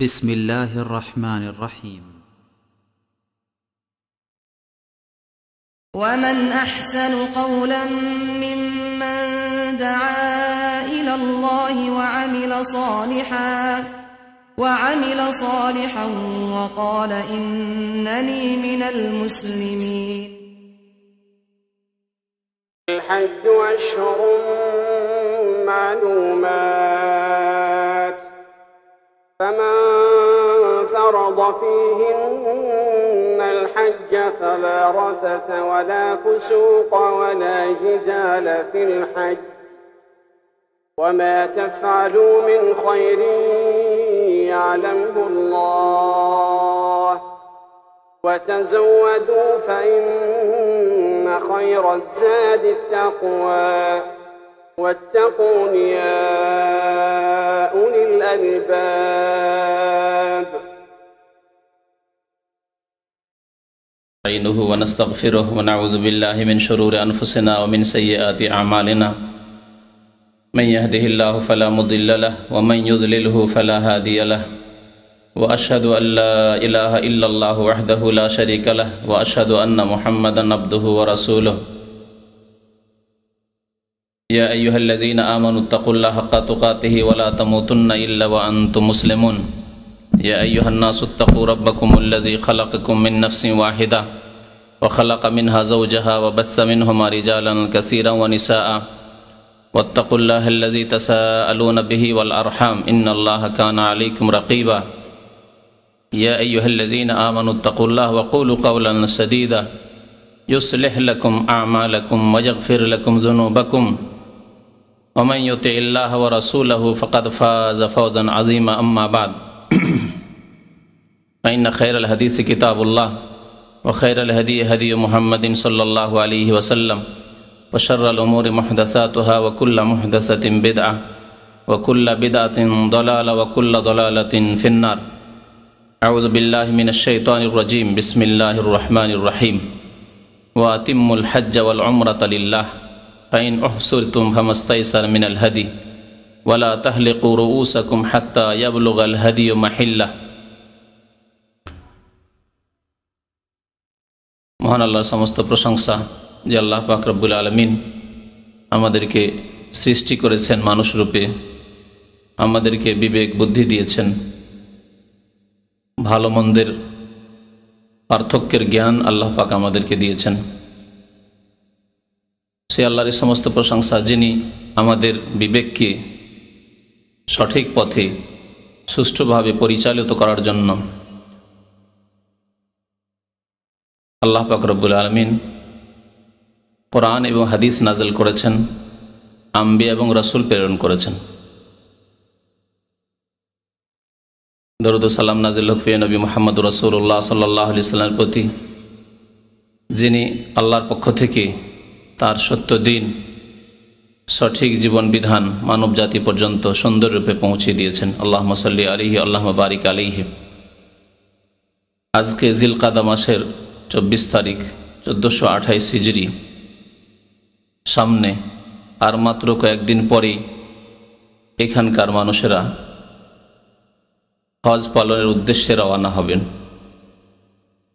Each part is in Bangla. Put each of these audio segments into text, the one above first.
بسم الله الرحمن الرحيم. ومن أحسن قولا ممن دعا إلى الله وعمل صالحا وقال إنني من المسلمين. الحج أشهر معلومات فمن فرض فيهن الحج فلا رفث ولا فسوق ولا جدال في الحج وما تفعلوا من خير يعلمه الله وتزودوا فإن خير الزاد التقوى واتقون يا أولي الألباب. نستعينه ونستغفره ونعوذ بالله من شرور أنفسنا ومن سيئات أعمالنا من يهده الله فلا مضل له ومن يضلله فلا هادي له وأشهد أن لا إله إلا الله وحده لا شريك له وأشهد أن محمدا عبده ورسوله. يا أيها الذين آمنوا اتقوا الله حق تقاته ولا تموتن إلا وأنتم مسلمون. يا أيها الناس اتقوا ربكم الذي خلقكم من نفس واحدة وخلق منها زوجها وبث منهما رجالا كثيرا ونساء واتقوا الله الذي تساءلون به والأرحام إن الله كان عليكم رقيبا. يا أيها الذين آمنوا اتقوا الله وقولوا قولا سديدا يصلح لكم أعمالكم ويغفر لكم ذنوبكم ومن يطع الله ورسوله فقد فاز فوزا عظيما. أما بعد فإن خير الحديث كتاب الله وخير الهدي هدي محمد صلى الله عليه وسلم وشر الأمور محدثاتها وكل محدثة بدعة وكل بدعة ضلالة وكل ضلالة في النار. أعوذ بالله من الشيطان الرجيم. بسم الله الرحمن الرحيم. وأتموا الحج والعمرة لله فإن أحصرتم فما استيسر من الهدي ولا تحلقوا رؤوسكم حتى يبلغ الهدي محله. মহান আল্লাহর সমস্ত প্রশংসা যে আল্লাহ পাক রব্বুল আলামিন আমাদেরকে সৃষ্টি করেছেন মানুষ রূপে, আমাদেরকে বিবেক বুদ্ধি দিয়েছেন, ভালো মন্দের পার্থক্যের জ্ঞান আল্লাহ পাক আমাদেরকে দিয়েছেন। সে আল্লাহর সমস্ত প্রশংসা যিনি আমাদের বিবেককে সঠিক পথে সুষ্ঠুভাবে পরিচালিত করার জন্য আল্লাহ পাক রব্বুল আলামিন কোরআন এবং হাদিস নাযিল করেছেন, আম্বিয়া এবং রাসূল প্রেরণ করেছেন। দরুদ ও সালাম নাযিল হোক নবী মুহাম্মদ রাসূলুল্লাহ সাল্লাল্লাহু আলাইহি ওয়াসাল্লামের প্রতি, যিনি আল্লাহর পক্ষ থেকে তার সত্য দিন, সঠিক জীবন বিধান মানব জাতি পর্যন্ত সুন্দররূপে পৌঁছে দিয়েছেন। আল্লাহুম্মা সাল্লি আলাইহি আল্লাহুম্মা বারিক আলাইহি। আজকে জিলকাদা মাসের 24 তারিখ 1428 হিজরি, সামনে আর মাত্র কয়েকদিন পরেই এখানকার মানুষেরা হজ পালনের উদ্দেশ্যে রওনা হবেন।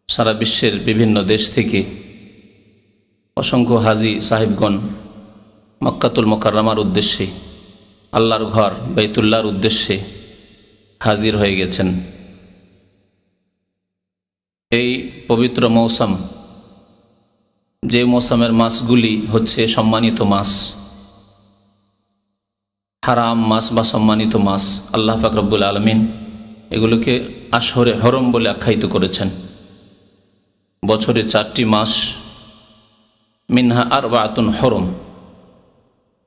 সারা বিশ্বের বিভিন্ন দেশ থেকে অসংখ্য হাজি সাহেবগণ মক্কাতুল মুকাররমার উদ্দেশ্যে, আল্লাহর ঘর বাইতুল্লাহর উদ্দেশ্যে হাজির হয়ে গেছেন। এই পবিত্র মৌসুম, যে মৌসুমের মাসগুলি হচ্ছে সম্মানিত মাস, হারাম মাস বা সম্মানিত মাস, আল্লাহ পাক রব্বুল আলামিন এগুলোকে আশহরে হরম বলে আখ্যায়িত করেছেন। বছরে 4টি মাস, মিনহা আরবাতুন হরম,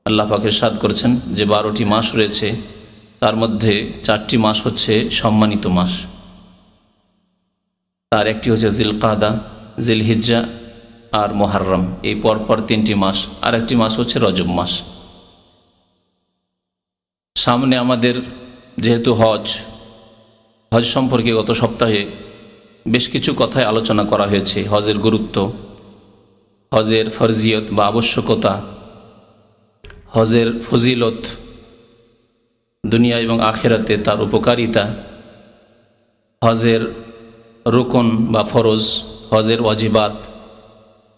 আল্লাহ পাক ইরশাদ করেছেন যে 12টি মাস রয়েছে, তার মধ্যে 4টি মাস হচ্ছে সম্মানিত মাস। তার একটি হচ্ছে জিলকাদা, জিলহিজ্জা আর মুহররম, এই পরপর 3টি মাস। আর একটি মাস হচ্ছে রজব মাস। সামনে আমাদের যেহেতু হজ সম্পর্কে গত সপ্তাহে বেশ কিছু কথায় আলোচনা করা হয়েছে। হজের গুরুত্ব, হজের ফরজিয়ত বা আবশ্যকতা, হজের ফজিলত, দুনিয়া এবং আখিরাতে তার উপকারিতা, হজের রুকন বা ফরজ, হজের ওয়াজিবাত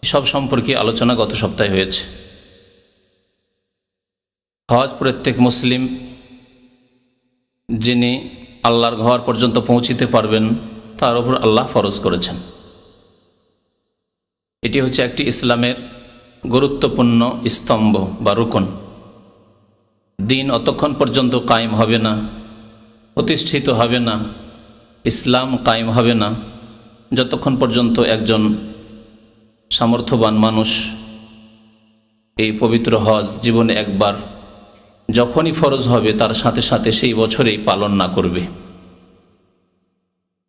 সব সম্পর্কে আলোচনা গত সপ্তাহে হয়েছে। হজ প্রত্যেক মুসলিম যিনি আল্লাহর ঘর পর্যন্ত পৌঁছিতে পারবেন তার উপর আল্লাহ ফরজ করেছেন। এটি হচ্ছে একটি ইসলামের গুরুত্বপূর্ণ স্তম্ভ বা রুকন। দিন অতক্ষণ পর্যন্ত কায়েম হবে না, প্রতিষ্ঠিত হবে না, ইসলাম কায়েম হবে না যতক্ষণ পর্যন্ত একজন সামর্থ্যবান মানুষ এই পবিত্র হজ জীবনে একবার যখনই ফরজ হবে তার সাথে সাথে সেই বছরেই পালন না করবে।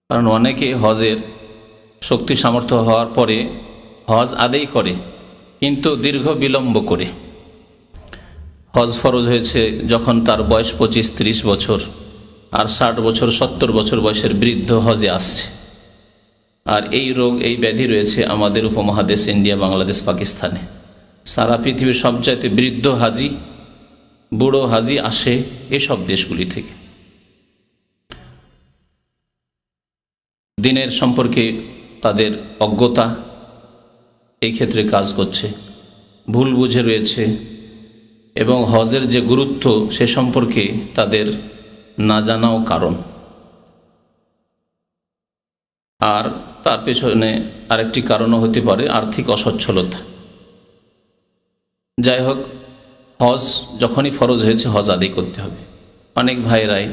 কারণ অনেকে হজের শক্তি সামর্থ্য হওয়ার পরে হজ আদায় করে কিন্তু দীর্ঘ বিলম্ব করে। হজ ফরজ হয়েছে যখন তার বয়স 25-30 বছর, আর 60 বছর 70 বছর বয়সের বৃদ্ধ হজে আসছে। আর এই রোগ, এই ব্যাধি রয়েছে আমাদের উপমহাদেশ ইন্ডিয়া, বাংলাদেশ, পাকিস্তানে। সারা পৃথিবীর সবচাইতে বৃদ্ধ হাজি, বুড়ো হাজি আসে এসব দেশগুলি থেকে। দিনের সম্পর্কে তাদের অজ্ঞতা এই ক্ষেত্রে কাজ করছে, ভুল বুঝে রয়েছে, এবং হজের যে গুরুত্ব সে সম্পর্কে তাদের না জানাও কারণ। আর তার পেছনে আরেকটি কারণও হতে পারে আর্থিক অসচ্ছলতা। যাই হোক, হজ যখনই ফরজ হয়েছে হজ আদায় করতে হবে। অনেক ভাইরাই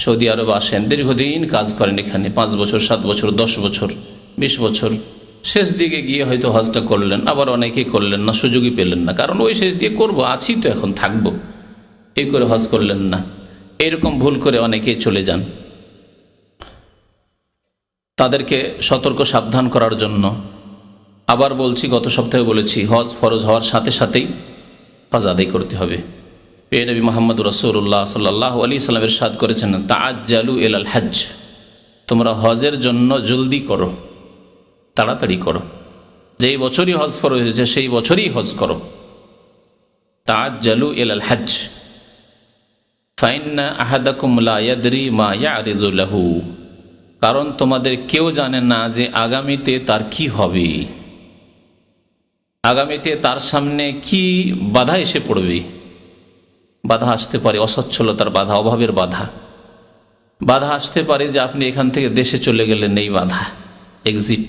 সৌদি আরব আসেন, দীর্ঘদিন কাজ করেন এখানে, 5 বছর 7 বছর 10 বছর 20 বছর, শেষ দিকে গিয়ে হয়তো হজটা করলেন, আবার অনেকেই করলেন না, সুযোগই পেলেন না। কারণ ওই শেষ দিয়ে করবো, আছি তো এখন, থাকবো, এই করে হজ করলেন না। এরকম ভুল করে অনেকেই চলে যান। তাদেরকে সতর্ক সাবধান করার জন্য আবার বলছি, গত সপ্তাহে বলেছি, হজ ফরজ হওয়ার সাথে সাথেই হজ আদায় করতে হবে। প্রিয় নবী মুহাম্মদ রাসূলুল্লাহ সাল্লাল্লাহু আলাইহি সাল্লাম ইরশাদ করেছেন, তাআজ্জালু ইলাল হজ, তোমরা হজের জন্য জলদি করো, তাড়াতাড়ি করো। যেই বছরই হজ ফরজ হয়েছে সেই বছরই হজ করো। তাআজ্জালু ইলাল হজ ফাইন্না আহাদাকুম লা ইয়াদরি মা ইয়ারিযু লাহু, কারণ তোমাদের কেউ জানে না যে আগামীতে তার কি হবে, আগামীতে তার সামনে কি বাধা এসে পড়বে। বাধা আসতে পারে অসচ্ছলতার বাধা, অভাবের বাধা, বাধা আসতে পারে যে আপনি এখান থেকে দেশে চলে গেলেন, এই বাধা, এক্সিট,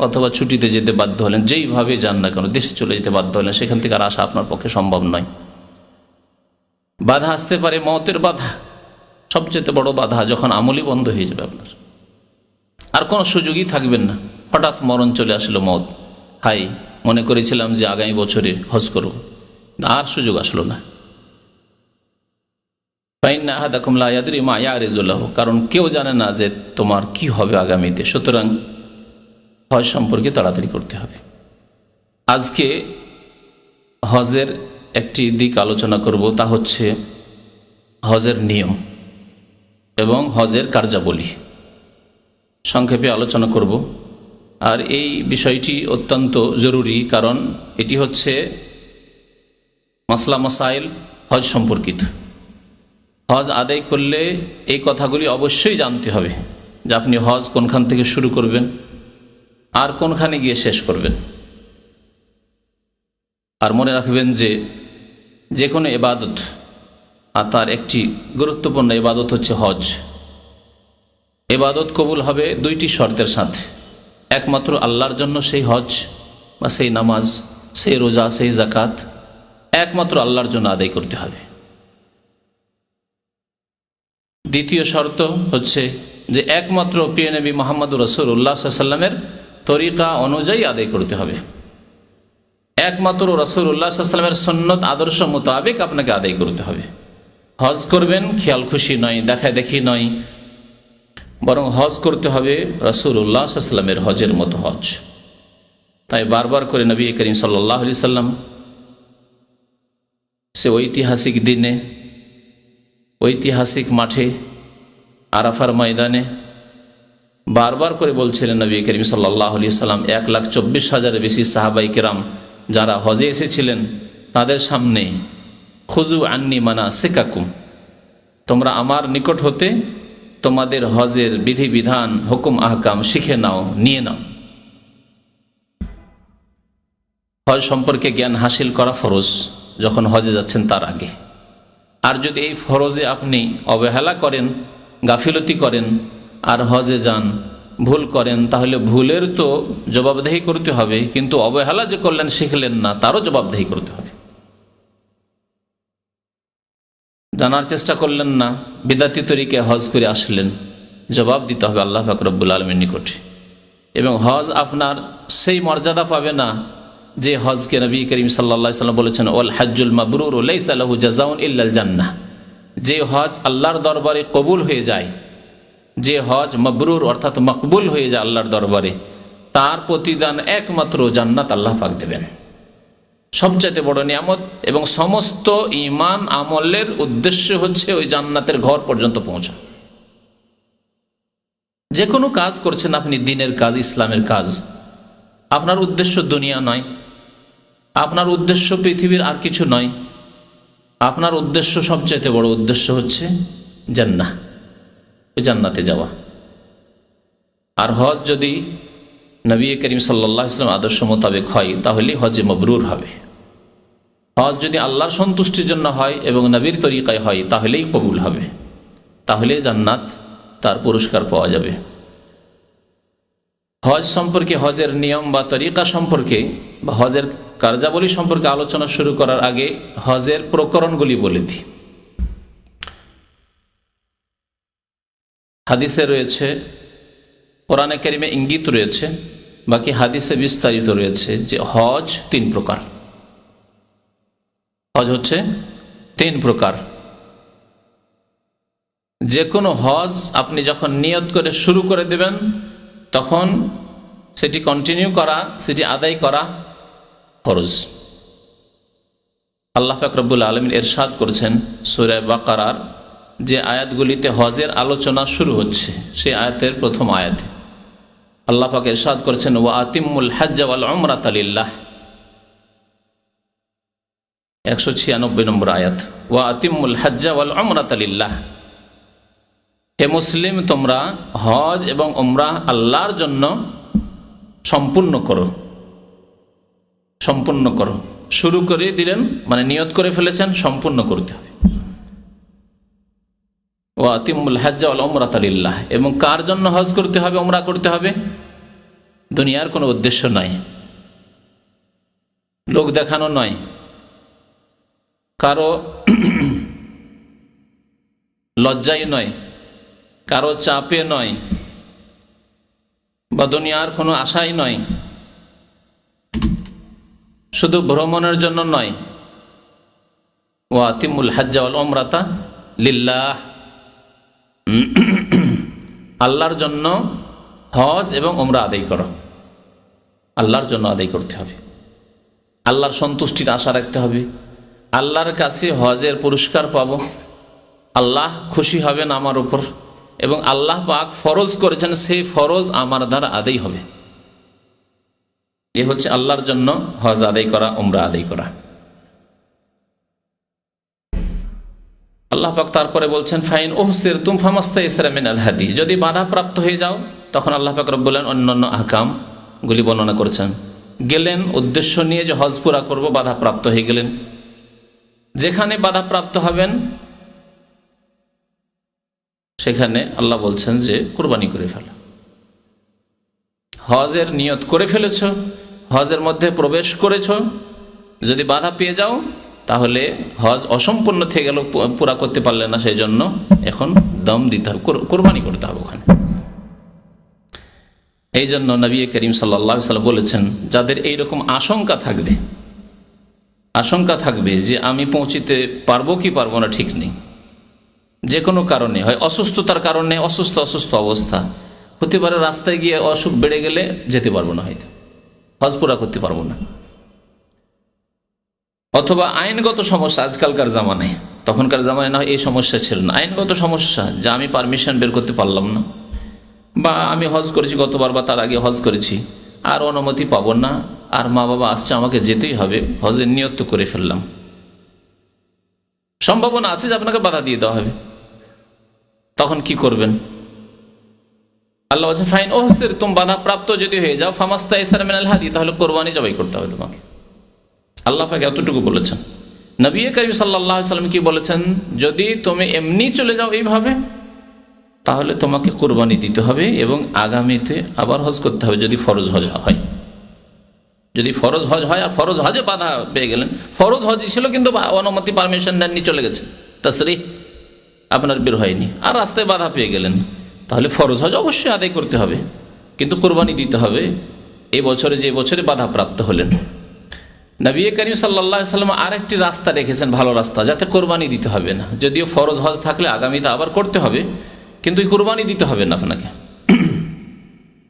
অথবা ছুটিতে যেতে বাধ্য হলেন, যেইভাবে যান না কেন দেশে চলে যেতে বাধ্য হলেন, সেখান থেকে আর আসা আপনার পক্ষে সম্ভব নয়। বাধা আসতে পারে মওতের বাধা, সবচেয়ে বড় বাধা যখন আমলই বন্ধ হয়ে যাবে, আপনার আর কোনো সুযোগই থাকবেন না। হঠাৎ মরণ চলে আসলো, মওত, হাই মনে করেছিলাম যে আগামী বছরে হজ করব, আর সুযোগ আসলো না। ফাইন্না আহাদাকুম লা ইয়াদরি মা ইয়ারিযু লাহু, কারণ কেউ জানে না যে তোমার কি হবে আগামীতে। সুতরাং হজ সম্পর্কে তাড়াতাড়ি করতে হবে। আজকে হজের একটি দিক আলোচনা করব, তা হচ্ছে হজের নিয়ম এবং হজের কার্যাবলী সংক্ষেপে আলোচনা করব। আর এই বিষয়টি অত্যন্ত জরুরি, কারণ এটি হচ্ছে মাসলা মাসাইল হজ সম্পর্কিত। হজ আদায় করলে এই কথাগুলি অবশ্যই জানতে হবে যে আপনি হজ কোনখান থেকে শুরু করবেন আর কোনখানে গিয়ে শেষ করবেন। আর মনে রাখবেন যে কোনো ইবাদত, আর তার একটি গুরুত্বপূর্ণ ইবাদত হচ্ছে হজ। ইবাদত কবুল হবে 2টি শর্তের সাথে। একমাত্র আল্লাহর জন্য সেই হজ বা সেই নামাজ, সেই রোজা, সেই যাকাত একমাত্র আল্লাহর জন্য আদায় করতে হবে। দ্বিতীয় শর্ত হচ্ছে যে একমাত্র প্রিয় নবী মুহাম্মদ রাসূলুল্লাহ সাল্লাল্লাহু আলাইহি ওয়াসাল্লামের তরিকা অনুযায়ী আদায় করতে হবে। একমাত্র রাসূলুল্লাহ সাল্লাল্লাহু আলাইহি ওয়াসাল্লামের সুন্নত আদর্শ মোতাবেক আপনাকে আদায় করতে হবে। হজ করবেন খেয়াল খুশি নয়, দেখা দেখি নয়, বরং হজ করতে হবে রাসূলুল্লাহ সাল্লাল্লাহু আলাইহি ওয়াসাল্লামের হজের মতো হজ। তাই বারবার করে নবী করিম সাল্লাল্লাহু আলাইহি ওয়াসাল্লাম সে ঐতিহাসিক দিনে, ঐতিহাসিক মাঠে, আরাফার ময়দানে বারবার করে বলছিলেন নবী করিম সাল্লাল্লাহু আলাইহি ওয়াসাল্লাম 1,24,000 বেশি সাহাবায়ে কেরাম যারা হজে এসেছিলেন তাদের সামনে, খুযু আন্নি মানাসিকাকুম, তোমরা আমার নিকট হতে তোমাদের হজের বিধিবিধান হুকুম আহকাম শিখে নাও, নিয়ে নাও। হজ সম্পর্কে জ্ঞান হাসিল করা ফরজ যখন হজে যাচ্ছেন তার আগে। আর যদি এই ফরজে আপনি অবহেলা করেন, গাফিলতি করেন আর হজে যান, ভুল করেন, তাহলে ভুলের তো জবাবদেহি করতে হবে, কিন্তু অবহেলা যে করলেন, শিখলেন না, তারও জবাবদেহি করতে হবে। জানার চেষ্টা করলেন না, বিদাতি তরিকে হজ করে আসলেন, জবাব দিতে হবে আল্লাহ পাক রব্বুল আলামিনের নিকটে। এবং হজ আপনার সেই মর্যাদা পাবে না যে হজকে নবী করিম সাল্লাল্লাহু আলাইহি ওয়াসাল্লাম বলেছেন, ওয়াল হজ্জুল মাবরুর লাইসা লাহু জাযাউন ইল্লাল জান্নাহ। যে হজ আল্লাহর দরবারে কবুল হয়ে যায়, যে হজ মাবরুর অর্থাৎ মকবুল হয়ে যায় আল্লাহর দরবারে, তার প্রতিদান একমাত্র জান্নাত আল্লাহ পাক দেবেন। সবচেয়ে বড় নিয়ামত এবং সমস্ত ঈমান আমলের উদ্দেশ্য হচ্ছে ওই জান্নাতের ঘর পর্যন্ত পৌঁছা। যে কোনো কাজ করছেন আপনি, দ্বীনের কাজ, ইসলামের কাজ, আপনার উদ্দেশ্য দুনিয়া নয়, আপনার উদ্দেশ্য পৃথিবীর আর কিছু নয়, আপনার উদ্দেশ্য, সবচেয়ে বড় উদ্দেশ্য হচ্ছে জান্নাহ, ওই জান্নাতে যাওয়া। আর হজ যদি নবী করিম সাল্লাল্লাহু আলাইহি ওয়াসাল্লাম আদর্শ মোতাবেক হয়, তাহলে হজে মাবরুর হবে। হজ যদি আল্লাহর সন্তুষ্টির জন্য হয় এবং নবীর তরিকায় হয়, তাহলেই কবুল হবে, তাহলে জান্নাত, তার পুরস্কার পাওয়া যাবে। হজ সম্পর্কে, হজের নিয়ম বা তরিকা সম্পর্কে বা হজের কার্যাবলী সম্পর্কে আলোচনা শুরু করার আগে হজের প্রকরণগুলি বলে দিই। হাদিসে রয়েছে, কোরআনে কারিমে ইঙ্গিত রয়েছে, বাকি হাদিসে বিস্তারিত রয়েছে যে হজ 3 প্রকার। হজ হচ্ছে 3 প্রকার। যে কোনো হজ আপনি যখন নিয়ত করে শুরু করে দেবেন, তখন সেটি কন্টিনিউ করা, সেটি আদায় করা ফরজ। আল্লাহ পাক রব্বুল আলামিন ইরশাদ করেছেন সূরা বাকারার যে আয়াতগুলিতে হজের আলোচনা শুরু হচ্ছে, সেই আয়াতের প্রথম আয়াতে আল্লাহ পাক ইরশাদ করেছেন, ওয়া আতিম্মুল হজ্জ ওয়াল উমরাতা লিল্লাহ। 196 নম্বর আয়াত, ওয়া আতিম্মুল হজ্জ ওয়াল উমরাতা লিল্লাহ। হে মুসলিম, তোমরা হজ এবং উমরাহ আল্লাহর জন্য সম্পূর্ণ করো, সম্পূর্ণ করো। শুরু করে দিলেন মানে নিয়ত করে ফেলেছেন, সম্পূর্ণ করতে হবে। ওয়া আতিম্মুল হজ্জ ওয়াল উমরাতা লিল্লাহ। এবং কার জন্য হজ করতে হবে, উমরা করতে হবে? দুনিয়ার কোনো উদ্দেশ্য নয়, লোক দেখানো নয়, কারো লজ্জায় নয়, কারো চাপে নয়, বা দুনিয়ার কোনো আশাই নয়, শুধু ভ্রমণের জন্য নয়। ওয়া আতিমুল হজ্জ ওয়াল উমরাতা লিল্লাহ, আল্লাহর জন্য হজ এবং উমরা আদায় করো, আল্লাহর জন্য আদায় করতে হবে। আল্লাহর সন্তুষ্টির আশা রাখতে হবে, আল্লাহর কাছে হজের পুরস্কার পাবো, আল্লাহ খুশি হবেন আমার উপর, এবং আল্লাহ পাক ফরজ করেছেন, সেই ফরজ আমার দ্বারা আদায় হবে। এ হচ্ছে আল্লাহর জন্য হজ আদায় করা, উমরা আদায় করা। আল্লাহ পাক তারপরে বলছেন, ফাইন উহসিরতুম ফামাস্তাইসারা মিনাল হাদি। যদি বাধাপ্রাপ্ত হয়ে যাও, তখন আল্লাহ পাক রব্বুল আলামিন অন্যান্য আহকামগুলি বর্ণনা করেছেন। গেলেন উদ্দেশ্য নিয়ে যে হজ পুরা করব, বাধাপ্রাপ্ত হয়ে গেলেন, যেখানে বাধাপ্রাপ্ত হবেন সেখানে আল্লাহ বলছেন যে কুরবানি করে ফেলো। হজের নিয়ত করে ফেলেছ, হজের মধ্যে প্রবেশ করেছ, যদি বাধা পেয়ে যাও তাহলে হজ অসম্পূর্ণ থেকে গেল, পুরা করতে পারলে না, সেই জন্য এখন দম দিতে হবে, কুরবানি করতে হবে ওখানে। এই জন্য নবী করিম সাল্লাল্লাহু আলাইহি ওয়াসাল্লাম বলেছেন, যাদের এইরকম আশঙ্কা থাকবে যে আমি পৌঁছিতে পারবো কি পারবো না ঠিক নেই, যে কোনো কারণে, হয় অসুস্থতার কারণে, অসুস্থ অবস্থা হতে পারে, রাস্তায় গিয়ে অসুখ বেড়ে গেলে যেতে পারবো না, হয়তো হজ পুরা করতে পারবো না, অথবা আইনগত সমস্যা, আজকালকার জামানায়, তখনকার জামানায় না এই সমস্যা ছিল না, আইনগত সমস্যা, যা আমি পারমিশন বের করতে পারলাম না, বা আমি হজ করেছি গতবার বা তার আগে হজ করেছি, আর অনুমতি পাবো না, আর মা বাবা আসছে, আমাকে যেতেই হবে, হজের নিয়ত তো করে ফেললাম, সম্ভাবনা আছে যে আপনাকে বাধা দিয়ে দেওয়া হবে, তখন কি করবেন? আল্লাহ বলছেন ফাইন ওহসির, তুমি বাধাপ্রাপ্ত যদি হয়ে যাও, ফামাস্তাইসার মিনাল হাদি, তাহলে কোরবানি জবাই করতে হবে তোমাকে। আল্লাহ পাক এতটুকু বলেছেন। নবী করিম সাল্লাল্লাহু আলাইহি ওয়াসাল্লাম কি বলেছেন? যদি তুমি এমনি চলে যাও এইভাবে, তাহলে তোমাকে কোরবানি দিতে হবে এবং আগামীতে আবার হজ করতে হবে যদি ফরজ হজ হয়। যদি ফরজ হজ হয় আর ফরজ হজে বাধা পেয়ে গেলেন, ফরজ হজ ছিল কিন্তু অনুমতি পারমিশন নেননি, চলে গেছে, তাসরিহ আপনার বের হয়নি, আর রাস্তায় বাধা পেয়ে গেলেন, তাহলে ফরজ হজ অবশ্যই আদায় করতে হবে, কিন্তু কোরবানি দিতে হবে এই বছরে, যে বছরে বাধাপ্রাপ্ত হলেন। নবী করিম সাল্লাল্লাহু আলাইহি ওয়াসাল্লাম আরেকটি রাস্তা রেখেছেন, ভালো রাস্তা, যাতে কোরবানি দিতে হবে না। যদিও ফরজ হজ থাকলে আগামীতে আবার করতে হবে, কিন্তু কোরবানি দিতে হবে না আপনাকে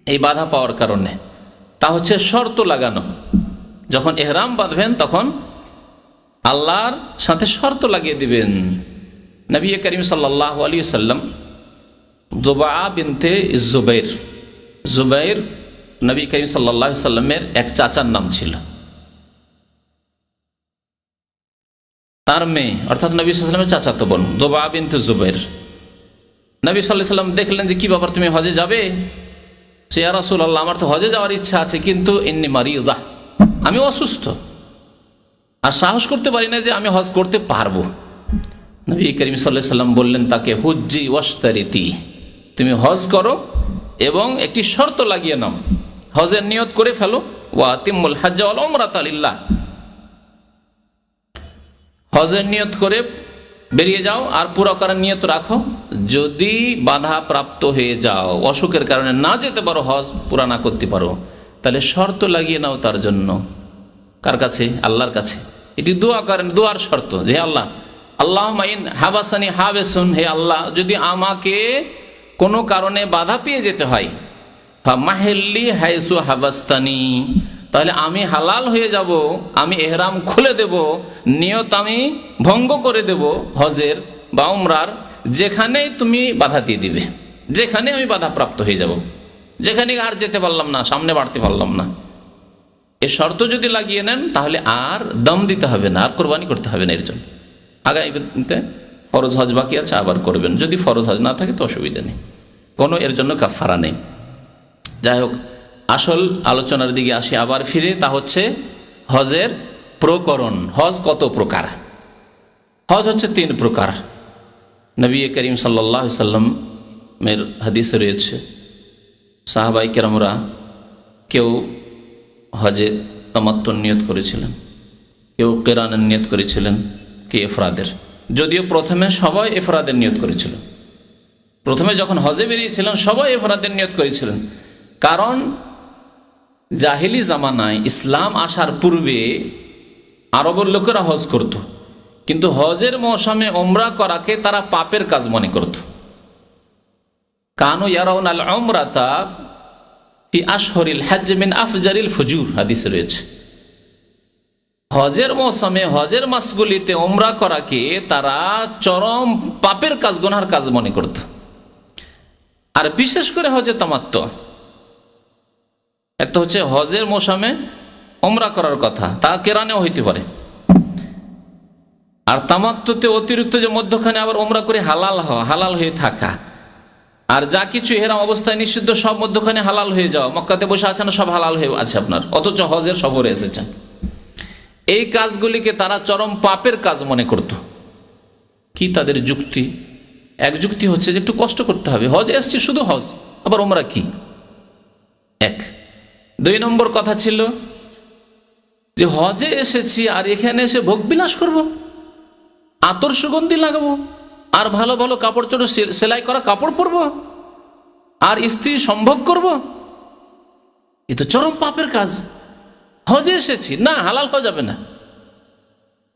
এই বাধা পাওয়ার কারণে। তা হচ্ছে শর্ত লাগানো। যখন এহরাম বাঁধবেন তখন আল্লাহর সাথে শর্ত লাগিয়ে দিবেন। নবী করিম সাল্লাল্লাহু আলাইহি ওয়াসাল্লাম জুবা বিনতে জুবাইর নবী করিম সাল্লাল্লাহু আলাইহি ওয়াসাল্লামের এক চাচার নাম ছিল, তার মেয়ে অর্থাৎ নবী সাল্লাল্লাহু আলাইহি ওয়াসাল্লামের চাচাতো বোন জুবা বিনতে জুবাইর। নবী সাল্লাল্লাহু আলাইহি ওয়াসাল্লাম দেখলেন যে কি ব্যাপার, তুমি হজে যাবে? সে ইয়া রাসূলুল্লাহ, আমার তো হজে যাওয়ার ইচ্ছা আছে, কিন্তু ইন্নী মারিদা, আমি অসুস্থ আর সাহস করতে পারি না যে আমি হজ করতে পারবো। নবী করিম সাল্লাল্লাহু আলাইহি ওয়াসাল্লাম বললেন তাকে, হুজ্জি ওয়াশতারিতি, তুমি হজ করো এবং একটি শর্ত লাগিয়ে নাও, হজের নিয়ত করে ফেলো, ওয়া আতিমুল হজ্জ ওয়াল উমরাতা লিল্লাহ, হজের নিয়ত করে বেরিয়ে যাও আর পুরো করার নিয়ত রাখো। যদি বাধা প্রাপ্ত হয়ে যাও, অসুখের কারণে না যেতে পারো, হজ পুরা না করতে পারো, তাহলে শর্ত লাগিয়ে নাও তার জন্য। কার কাছে? আল্লাহর কাছে। এটি দোয়া করেন, দোয়ার শর্ত, যে আল্লাহ আল্লাহুম্মা ইন হাবাসানি হাবেসুন, হে আল্লাহ যদি আমাকে কোনো কারণে বাধা পেয়ে যেতে হয়, ফামাহিল্লি হাইসু হাবাস্তানি, তাহলে আমি হালাল হয়ে যাব, আমি এহরাম খুলে দেব, নিয়ত আমি ভঙ্গ করে দেব হজের বা উমরার, যেখানেই তুমি বাধা দিয়ে দিবে, যেখানে আমি বাধা প্রাপ্ত হয়ে যাব, যেখানে আর যেতে পারলাম না, সামনে বাড়তে পারলাম না। এ শর্ত যদি লাগিয়ে নেন তাহলে আর দম দিতে হবে না, আর কোরবানি করতে হবে না। এর জন্য আগামীতে ফরজ হজ বাকি আছে, আবার করবেন। যদি ফরজ হজ না থাকে তো অসুবিধা নেই, কোনো এর জন্য কাফারা নেই। যাই হোক, আসল আলোচনার দিকে আসি আবার ফিরে, তা হচ্ছে হজের প্রকরণ। হজ কত প্রকার? হজ হচ্ছে 3 প্রকার। নবী করিম সাল্লাল্লাহু আলাইহি ওয়াসাল্লামের হাদিসে রয়েছে, সাহাবায়ে কেরামরা কেউ হজে তামাত্তুর নিয়ত করেছিলেন, কেউ কিরানের নিয়ত করেছিলেন, কে ইফরাদের। যদিও প্রথমে সবাই ইফরাদের নিয়ত করেছিল, প্রথমে যখন হজে বেরিয়েছিলেন সবাই ইফরাদের নিয়ত করেছিলেন, কারণ জাহিলি জামানায় ইসলাম আসার পূর্বে আরবের লোকেরা হজ করত, কিন্তু হজের মৌসুমে উমরা করাকে তারা পাপের কাজ মনে করত। কানু ইয়ারাউনাল উমরাতা ফি আশহুরিল হজ্জ মিন আফজারিল ফুজুর, হাদিসে রয়েছে। হজের মৌসুমে, হজের মাসগুলিতে উমরা করাকে তারা চরম পাপের কাজ, গুনার কাজ মনে করত। আর বিশেষ করে হজে তামাত্তু, একটা হচ্ছে হজের মৌসুমে উমরা করার কথা, তা কেরানেও হইতে পারে, আর তামাত্তুতে অতিরিক্ত যে মধ্যখানে আবার উমরা করে হালাল হয়ে থাকা, আর যা কিছু ইহরাম অবস্থায় নিষিদ্ধ সব মধ্যখানে হালাল হয়ে যাওয়া। মক্কাতে বসে আছেন, সব হালাল হয়ে আছে আপনার, অথচ হজের সফরে এসেছেন। এই কাজগুলিকে তারা চরম পাপের কাজ মনে করত। কি তাদের যুক্তি? এক যুক্তি হচ্ছে যে একটু কষ্ট করতে হবে, হজ এসছি শুধু হজ, আবার উমরা কি? এক। 2 নম্বর কথা ছিল যে হজে এসেছি আর এখানে এসে ভোগ বিলাস করব, আতর সুগন্ধি লাগাবো, আর ভালো ভালো কাপড় চোপড় সেলাই করা কাপড় পরবো, আর স্ত্রী সম্ভোগ করব, এ তো চরম পাপের কাজ। হজে এসেছি, না, হালাল হয়ে যাবে না।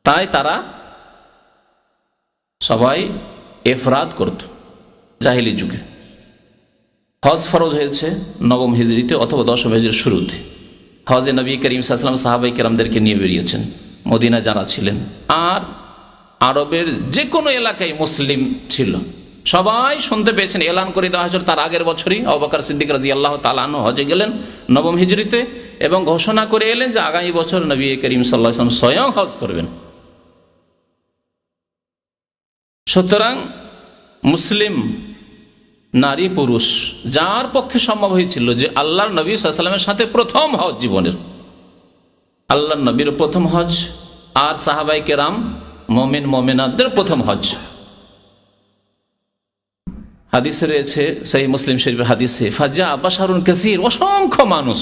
তাই তারা সবাই ইফরাদ করত জাহিলি যুগে। হজ ফরজ হয়েছে 9ম হিজরিতে অথবা 10ম হিজরির শুরুতে। হজে নবী করিম সাল্লাল্লাহু আলাইহি ওয়াসাল্লাম সাহাবায়ে কেরামদেরকে নিয়ে বেরিয়েছেন, মদিনা যারা ছিলেন আর আরবের যে কোনো এলাকায় মুসলিম ছিল সবাই শুনতে পেয়েছেন, এলান করে দেওয়া হয়েছিল তার আগের বছরই। আবু বকর সিদ্দিক রাদিয়াল্লাহু তাআলা আনহু হজে গেলেন 9ম হিজরিতে এবং ঘোষণা করে এলেন যে আগামী বছর নবী করিম সাল্লাল্লাহু আলাইহি ওয়াসাল্লাম স্বয়ং হজ করবেন। সুতরাং মুসলিম নারী পুরুষ যার পক্ষে সম্ভব হয়েছিল যে আল্লাহর নবী সাল্লাল্লাহু আলাইহি ওয়াসাল্লামের সাথে প্রথম হজ জীবনের, আল্লাহর নবীর প্রথম হজ আর সাহাবাই কেরাম মুমিন মুমিনাতদের প্রথম হজ। হাদিসে রয়েছে, সহিহ মুসলিম শরীফের হাদিসে, ফাজা বাশারুন কাসীর, অসংখ্য মানুষ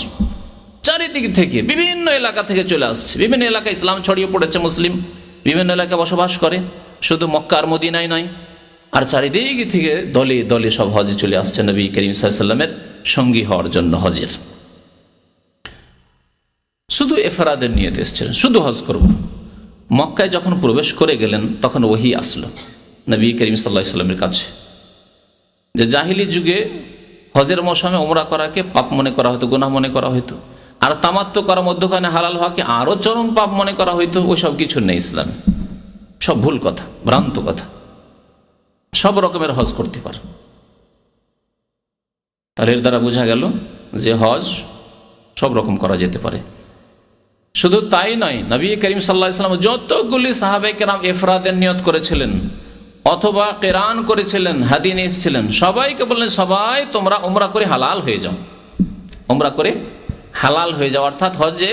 চারিদিক থেকে বিভিন্ন এলাকা থেকে চলে আসছে। বিভিন্ন এলাকায় ইসলাম ছড়িয়ে পড়েছে, মুসলিম বিভিন্ন এলাকায় বসবাস করে, শুধু মক্কা আর মদিনায় নয়, আর চারিদিক থেকে দলে দলে সব হজে চলে আসছে নবী করিম সাল্লাল্লাহু আলাইহি ওয়াসাল্লামের সঙ্গী হওয়ার জন্য হজের। শুধু ইফরাদের নিয়তে এসেছিলেন, শুধু হজ করব। মক্কায় যখন প্রবেশ করে গেলেন তখন ওহী আসলো নবী করিম সাল্লাল্লাহু আলাইহি ওয়াসাল্লামের কাছে, যে জাহিলি যুগে হজের মৌসুমে উমরা করাকে পাপ মনে করা হতো, গুনাহ মনে করা হতো, আর তামাত্তু করা মধ্যখানে হালাল হওয়াকে আরও চরম পাপ মনে করা হইতো। ওই সব কিছু নেই ইসলামে, সব ভুল কথা, ভ্রান্ত কথা। সব রকমের হজ করতে পারে। তাহলে এর দ্বারা বোঝা গেল যে হজ সব রকম করা যেতে পারে। শুধু তাই নয়, নবী করিম সাল্লাল্লাহু আলাইহি ওয়াসাল্লাম যতগুলি সাহাবায়ে কেরাম ইফরাদের নিয়ত করেছিলেন অথবা কিরান করেছিলেন, হাদিয়ে নিয়ে এসেছিলেন, সবাইকে বললেন সবাই তোমরা উমরা করে হালাল হয়ে যাও, উমরা করে হালাল হয়ে যাও, অর্থাৎ হজে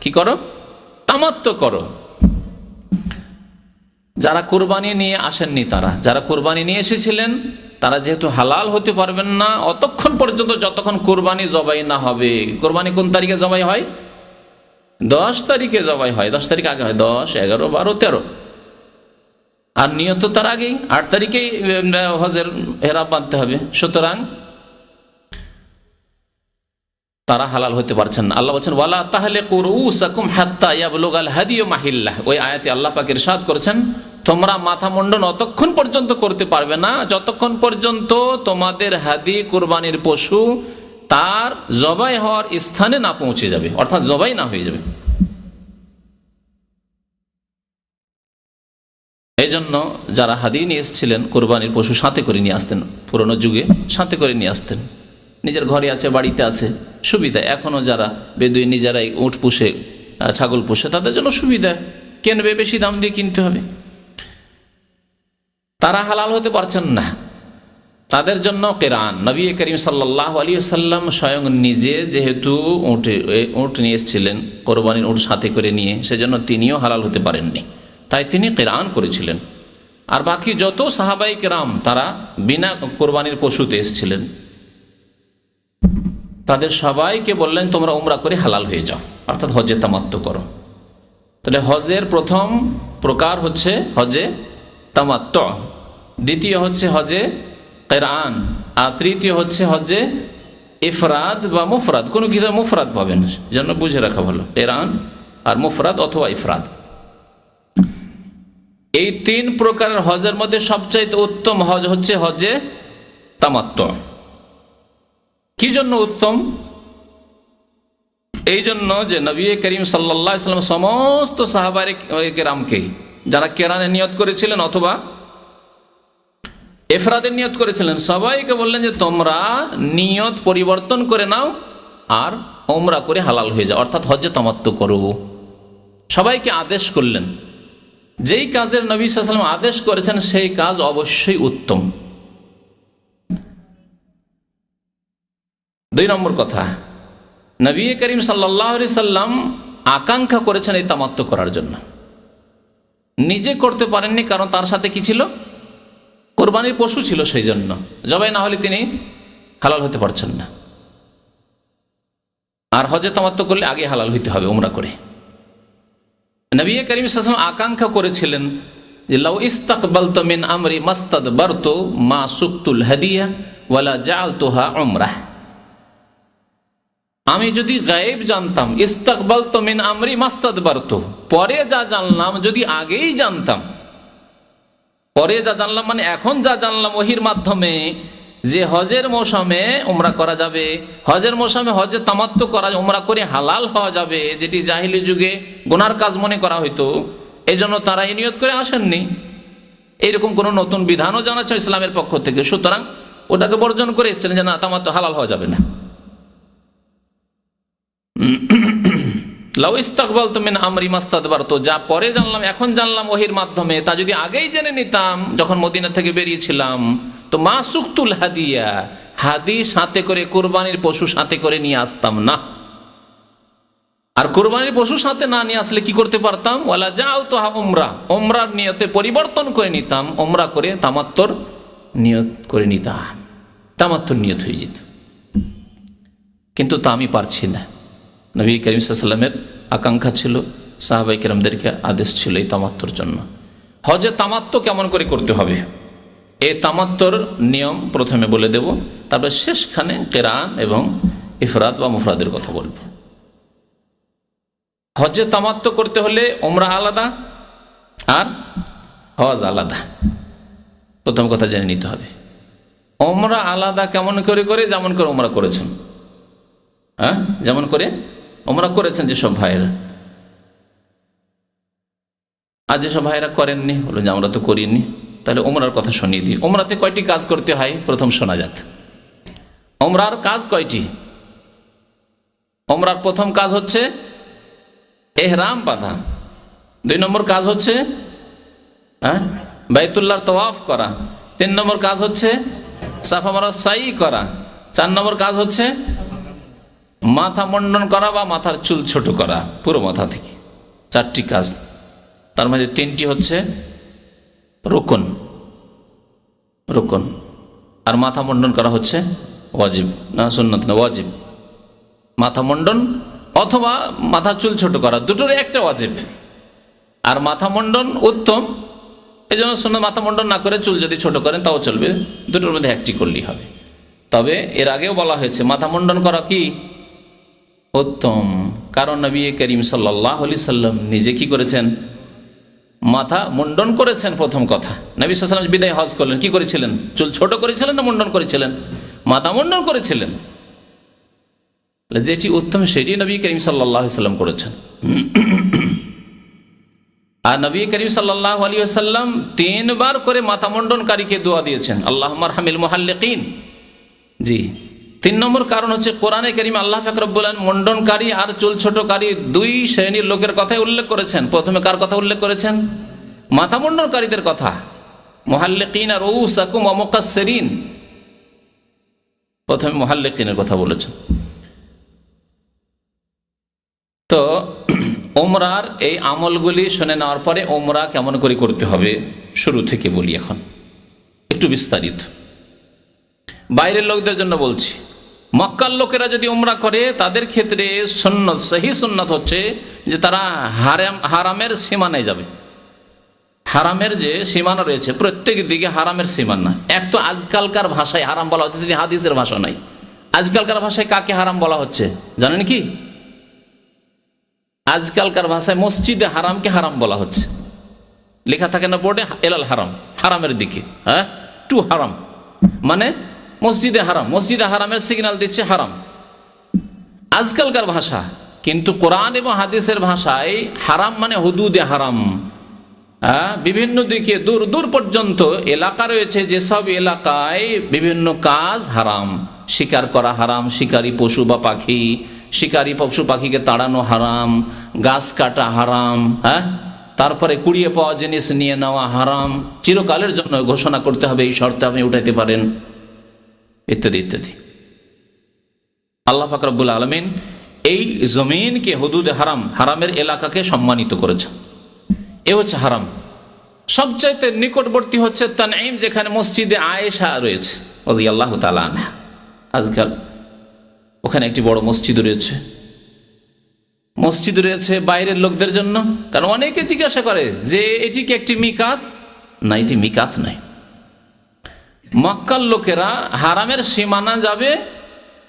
কি করো, তামাত্তু করো। যারা কুরবানি নিয়ে আসেননি, যারা কুরবানি নিয়ে এসেছিলেন, তারা যেহেতু হালাল হতে পারবেন না অতক্ষণ পর্যন্ত যতক্ষণ কুরবানি জবাই না হবে। কুরবানি কোন তারিখে জবাই হয়? 10 তারিখে জবাই হয়। 10 তারিখ আগে হয়, 10, 11, 12, 13, আর নিয়ত তার আগেই 8 তারিখেই হজের এহরাম বাঁধতে হবে। সুতরাং তারা হালাল হতে পারছেন না। আল্লাহ বলছেন ওয়ালা তাহলিকু রুউসাকুম হাত্তা ইয়াবলুগাল হাদিয়ু মাহিল্লাহ। ওই আয়াতে আল্লাহ পাক ইরশাদ করেছেন, তোমরা মাথা মুন্ডন অতক্ষণ পর্যন্ত করতে পারবে না যতক্ষণ পর্যন্ত তোমাদের হাদি কুরবানির পশু তার জবাই হওয়ার স্থানে না পৌঁছে যাবে, অর্থাৎ জবাই না হয়ে যাবে। এই জন্য যারা হাদি নিয়ে এসেছিলেন কুরবানির পশু সাথে করে নিয়ে আসতেন, পুরোনো যুগে সাথে করে নিয়ে আসতেন, নিজের ঘরে আছে, বাড়িতে আছে, সুবিধা। এখনও যারা বেদুই নিজেরাই উট পুষে, ছাগল পুষে, তাদের জন্য সুবিধা, কিনবে বেশি দাম দিয়ে কিনতে হবে, তারা হালাল হতে পারছেন না। তাদের জন্য কিরান, নবী করিম সাল্লাল্লাহু আলাইহি ওয়াসাল্লাম স্বয়ং নিজে যেহেতু উট নিয়ে এসেছিলেন, কোরবানির উট সাথে করে নিয়ে, সেজন্য তিনিও হালাল হতে পারেননি, তাই তিনি কিরান করেছিলেন। আর বাকি যত সাহাবাই কিরাম তারা বিনা কোরবানির পশুতে এসেছিলেন, তাদের সবাইকে বললেন তোমরা উমরা করে হালাল হয়ে যাও, অর্থাৎ হজে তামাত্তু করো। তাহলে হজের প্রথম প্রকার হচ্ছে হজে তামাত্তু, দ্বিতীয় হচ্ছে হজে কিরান, আর তৃতীয় হচ্ছে হজে ইফরাদ বা মুফরাদ। কোনো কিতাবে মুফরাদ পাবেন, যেন বুঝে রাখা ভালো, কিরান আর মুফরাদ অথবা ইফরাদ। এই 3 প্রকারের হজের মধ্যে সবচাইতে উত্তম হজ হচ্ছে হজে তামাত্তু। কি জন্য উত্তম? এই জন্য যে নবী করিম সাল্লাল্লাহু আলাইহি ওয়াসাল্লাম সমস্ত সাহাবায়ে কেরামকে যারা কিরানে নিয়ত করেছিলেন অথবা ইফরাদের নিয়ত করেছিলেন, সবাইকে বললেন যে তোমরা নিয়ত পরিবর্তন করে নাও আর উমরা করে হালাল হয়ে যাও, অর্থাৎ হজ্জে তামাত্তু করো। সবাইকে আদেশ করলেন, যেই কাজের নবী সাল্লাল্লাহু আলাইহি ওয়াসাল্লাম আদেশ করেছেন সেই কাজ অবশ্যই উত্তম। 2 নম্বর কথা, নবী করিম সাল্লাল্লাহু আলাইহি সাল্লাম আকাঙ্ক্ষা করেছেন এই তামাত্তু করার জন্য, নিজে করতে পারেননি, কারণ তার সাথে কি ছিল? কোরবানির পশু ছিল, সেই জন্য জবাই না হলে তিনি হালাল হতে পারছেন না। আর হজে তামাত্তু করলে আগে হালাল হইতে হবে উমরা করে। নবী করিম সাল্লাল্লাহু আলাইহি ওয়াসাল্লাম আকাঙ্ক্ষা করেছিলেন যে লাউ ইস্তাকবালতু মিন আমরি মাস্তাদবারতু মা সুকতুল হাদিয়া ওয়ালা জাআলতুহা উমরাহ। আমি যদি গায়েব জানতাম, ইস্তাকবালতু মিন আমরি মাস্তাদবারতু, পরে যা জানলাম যদি আগেই জানতাম, পরে যা জানলাম মানে এখন যা জানলাম ওহির মাধ্যমে যে হজের মৌসুমে উমরা করা যাবে, হজের মৌসুমে হজে তামাত্তু করা, উমরা করে হালাল হওয়া যাবে, যেটি জাহিলি যুগে গুনার কাজ মনে করা হইতো, এই জন্য তারা এই নিয়ত করে আসেননি। এইরকম কোনো নতুন বিধানও জানাচ্ছে ইসলামের পক্ষ থেকে, সুতরাং ওটাকে বর্জন করে এসেছিলেন যে না, তামাত্তু হালাল হওয়া যাবে না। লাউ ইস্তাকবালতু মিন আমরি মাস্তাদবারতু, যা পরে জানলাম, এখন জানলাম ওহির মাধ্যমে, তা যদি আগেই জেনে নিতাম যখন মদিনা থেকে বেরিয়েছিলাম, তো মা সুক্তুল হাদিয়া, হাদি সাথে করে, কোরবানির পশু সাথে করে নিয়ে আসতাম না। আর কোরবানির পশু সাথে না নিয়ে আসলে কি করতে পারতাম? ওয়ালা যাও তো উমরা, উমরার নিয়তে পরিবর্তন করে নিতাম, উমরা করে তামাত্তর নিয়ত করে নিতাম, তামাত্তর নিয়ত হয়ে যেত। কিন্তু তা আমি পারছি না। নবী করিম সাল্লাল্লাহু আলাইহি ওয়াসাল্লামের আকাঙ্ক্ষা ছিল, সাহাবায়ে কেরামদেরকে আদেশ ছিল এই তামাত্তর জন্য। হজে তামাত্ম কেমন করে করতে হবে, এই তামাত্তর নিয়ম প্রথমে বলে দেব, তারপর শেষখানে কিরান এবং ইফরাদ বা মুফরাদের কথা বলবো। হজে তামাত্ম করতে হলে উমরা আলাদা আর হজ আলাদা, প্রথম কথা জেনে নিতে হবে। উমরা আলাদা কেমন করে করে? যেমন করে উমরা করেছেন, হ্যাঁ, যেমন করে উমরা করেছেন যেসব ভাইয়েরা। আর যেসব ভাইয়েরা করেননি, বলুন যে আমরা তো করিনি, তাহলে উমরার কথা শুনিয়ে দিই। উমরাতে কয়টি কাজ করতে হয় প্রথম শোনা যাক। উমরার কাজ কয়টি? উমরার প্রথম কাজ হচ্ছে এহরাম বাঁধা, 2 নম্বর কাজ হচ্ছে বাইতুল্লাহর তওয়াফ করা, 3 নম্বর কাজ হচ্ছে সাফা মারওয়া সাই করা, 4 নম্বর কাজ হচ্ছে মাথা মুন্ডন করা বা মাথার চুল ছোট করা পুরো মাথা থেকে। 4টি কাজ, তার মাঝে 3টি হচ্ছে রুকন, রুকন, আর মাথা মুন্ডন করা হচ্ছে ওয়াজিব, না সুন্নাত না, ওয়াজিব। মাথা মুন্ডন অথবা মাথার চুল ছোট করা, দুটোর একটা ওয়াজিব। আর মাথা মুন্ডন উত্তম, এই জন্য সুন্নাত মাথা মুন্ডন না করে চুল যদি ছোট করেন তাও চলবে, দুটোর মধ্যে একটি করলেই হবে। তবে এর আগেও বলা হয়েছে মাথা মুন্ডন করা কি উত্তম, কারণ নবী করিম সাল্লাল্লাহু আলাইহি সাল্লাম নিজে কি করেছেন? মাথা মুন্ডন করেছেন। প্রথম কথা, নবী সাল্লাল্লাহু আলাইহি ওয়াসাল্লাম বিদায় হজ করলেন, কি করেছিলেন? চুল ছোট করেছিলেন না মুন্ডন করেছিলেন? মাথা মুন্ডন করেছিলেন। যেটি উত্তম সেটি নবী করিম সাল্লাল্লাহু আলাইহি সাল্লাম করেছেন। আর নবী করিম সাল্লাল্লাহু আলাইহি ওয়াসাল্লাম 3 বার করে মাথা মুন্ডনকারীকে দোয়া দিয়েছেন, আল্লাহুম্মা আরহামিল মুহাল্লিকিন। জি, 3 নম্বর কারণ হচ্ছে কোরআনে কারীম আল্লাহ পাক রব্বুল আলামিন মুন্ডনকারী আর চুল ছোটকারী 2 শ্রেণীর লোকের কথাই উল্লেখ করেছেন। প্রথমে কার কথা উল্লেখ করেছেন? মাথা মুন্ডনকারীদের কথা, মুহাল্লিকিনা রুউসাকুম ওয়া মুকাসসিরিন, প্রথমে মুহাল্লিকিনের কথা বলেছেন। তো উমরার এই আমলগুলি শুনে নেওয়ার পরে উমরা কেমন করে করতে হবে শুরু থেকে বলি, এখন একটু বিস্তারিত। বাইরের লোকদের জন্য বলছি, মক্কার লোকেরা যদি উমরা করে তাদের ক্ষেত্রে সুন্নত, সহি সুন্নত হচ্ছে যে তারা হারামের সীমানায় যাবে। হারামের যে সীমানা রয়েছে প্রত্যেক দিকে হারামের সীমানা। এক তো আজকালকার ভাষায় হারাম বলা হচ্ছে, সেটি হাদিসের ভাষা নাই। আজকালকার ভাষায় কাকে হারাম বলা হচ্ছে জানেন কি? আজকালকার ভাষায় মসজিদে হারামকে হারাম বলা হচ্ছে। লেখা থাকে না বোর্ডে, এলাল হারাম, হারামের দিকে, হ্যাঁ, টু হারাম, মানে মসজিদে হারাম, মসজিদে হারামের সিগন্যাল দিচ্ছে হারাম, আজকালকার ভাষা। কিন্তু কোরআন এবং হাদিসের ভাষায় হারাম মানে হুদুদে হারাম। বিভিন্ন দিকে দূর দূর পর্যন্ত এলাকা রয়েছে, যেসব এলাকায় বিভিন্ন কাজ হারাম। শিকার করা হারাম, শিকারী পশু বা পাখি, শিকারী পশু পাখিকে তাড়ানো হারাম, গাছ কাটা হারাম, হ্যাঁ, তারপরে কুড়িয়ে পাওয়া জিনিস নিয়ে নেওয়া হারাম, চিরকালের জন্য ঘোষণা করতে হবে, এই শর্তে আপনি উঠাইতে পারেন, ইত্যাদি ইত্যাদি। আল্লাহ পাক রব্বুল আলামিন এই জমিনকে হুদুদে হারাম, হারামের এলাকাকে সম্মানিত করেছেন। এ হচ্ছে হারাম। সবচাইতে নিকটবর্তী হচ্ছে তানঈম, যেখানে মসজিদে আয়েশা রয়েছে রাদিয়াল্লাহু তাআলা আনহা। আজকাল ওখানে একটি বড় মসজিদ রয়েছে। মসজিদ রয়েছে বাইরের লোকদের জন্য, কারণ অনেকে জিজ্ঞাসা করে যে এটি কি একটি মিকাত? না, এটি মিকাত নয়। মক্কার লোকেরা হারামের সীমানা যাবে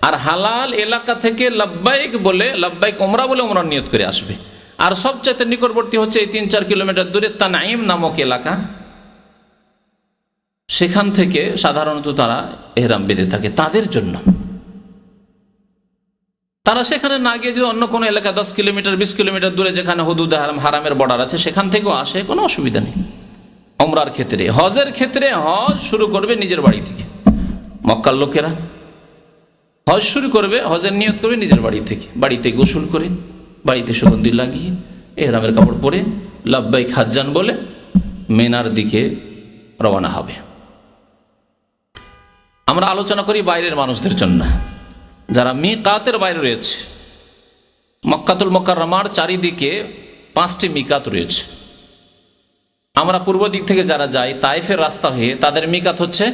আর হালাল এলাকা থেকে লাব্বাইক বলে, লাব্বাইক উমরা বলে উমরার নিয়ত করে আসবে। আর সবচেয়ে নিকটবর্তী হচ্ছে এই 3-4 কিলোমিটার দূরে তানঈম নামক এলাকা, সেখান থেকে সাধারণত তারা ইহরাম বেঁধে থাকে তাদের জন্য। তারা সেখানে না গিয়ে যদি অন্য কোনো এলাকা 10 কিলোমিটার 20 কিলোমিটার দূরে যেখানে হুদুদ হারামের বর্ডার আছে সেখান থেকেও আসে, কোনো অসুবিধা নেই। উমরার ক্ষেত্রে, হজের ক্ষেত্রে হজ শুরু করবে নিজের বাড়ি থেকে। মক্কার লোকেরা হজ শুরু করবে, হজের নিয়ত করবে নিজের বাড়ি থেকে, বাড়িতে গোসল করে, বাড়িতে সুগন্ধি লাগিয়ে, ইহরামের কাপড় পরে লাব্বাইক হাজ্জান বলে মিনার দিকে রওনা হবে। আমরা আলোচনা করি বাইরের মানুষদের জন্য, যারা মিকাতের বাইরে রয়েছে। মক্কাতুল মুকাররমার চারিদিকে 5টি মিকাত রয়েছে। আমরা পূর্ব দিক থেকে যারা যাই তায়েফের রাস্তা হয়ে, তাদের মিকাত হচ্ছে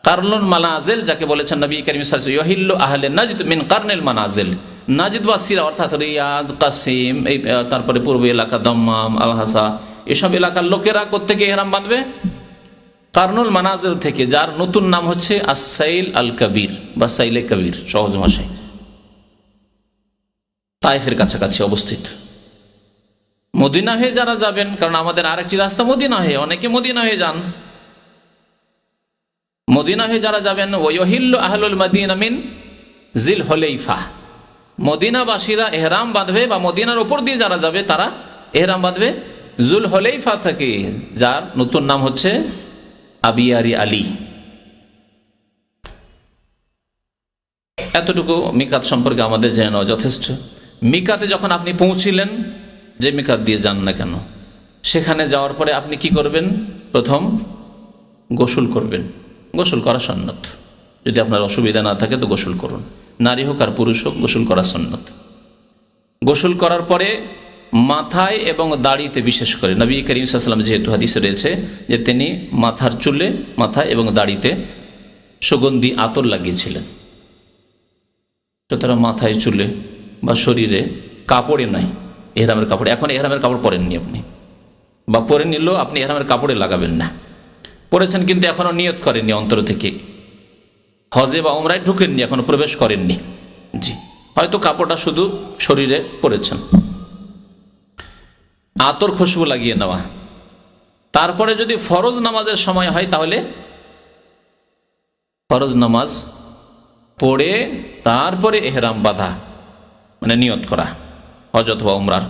কারনুল মানাজিল, যাকে বলেছেন নবী করিম সাল্লাল্লাহু আলাইহি ওয়াসাল্লাম, ইউহিল্লু আহলে নাজদ মিন কারনিল মানাজিল। নাজদবাসীরা অর্থাৎ রিয়াদ, কাসিম, এই তারপরে পূর্ব এলাকা দম্মাম, আল হাসা, এসব এলাকার লোকেরা কোত্থেকে ইহরাম বাঁধবে? কারনুল মানাজিল থেকে, যার নতুন নাম হচ্ছে আস-সাইল আল কবির বা সাইলে কবির সহজ ভাষায়, তায়েফের কাছাকাছি অবস্থিত। মদিনা হয়ে যারা যাবেন, কারণ আমাদের আরেকটি রাস্তা মদিনা হয়ে, অনেকে মদিনা হয়ে যান। মদিনা হয়ে যারা যাবেন, ওয়াহিল্লু আহলুল মদিনা মিন জিল হুলাইফা, মদিনাবাসীরা ইহরাম বাঁধবে বা মদিনার উপর দিয়ে যারা যাবে তারা ইহরাম বাঁধবে জুল হুলাইফা থেকে, যার নতুন নাম হচ্ছে আবিয়ারি আলী। এতটুকু মিকাত সম্পর্কে আমাদের জেনে নেওয়া যথেষ্ট। মিকাতে যখন আপনি পৌঁছিলেন, যে মিকাত দিয়ে যান না কেন, সেখানে যাওয়ার পরে আপনি কি করবেন? প্রথম গোসল করবেন। গোসল করা সুন্নত, যদি আপনার অসুবিধা না থাকে তো গোসল করুন। নারী হোক আর পুরুষ হোক, গোসল করা সুন্নত। গোসল করার পরে মাথায় এবং দাড়িতে, বিশেষ করে নবী করিম সাল্লাল্লাহু আলাইহি ওয়াসাল্লাম যেহেতু হাদিসে রয়েছে যে তিনি মাথার চুলে, মাথায় এবং দাড়িতে সুগন্ধি আতর লাগিয়েছিলেন, সুতরাং মাথায়, চুলে বা শরীরে, কাপড়ে নাই, ইহরামের কাপড়ে। এখন ইহরামের কাপড় পরেননি আপনি, বা পরে নিলেও আপনি ইহরামের কাপড়ে লাগাবেন না। পরেছেন কিন্তু এখনো নিয়ত করেননি অন্তর থেকে, হজে বা উমরায় ঢুকেননি, এখনো প্রবেশ করেননি, জি, হয়তো কাপড়টা শুধু শরীরে পরেছেন। আতর খুশবু লাগিয়ে নেওয়া। তারপরে যদি ফরজ নামাজের সময় হয়, তাহলে ফরজ নামাজ পড়ে তারপরে ইহরাম বাঁধা, মানে নিয়ত করা হজ অথবা উমরার।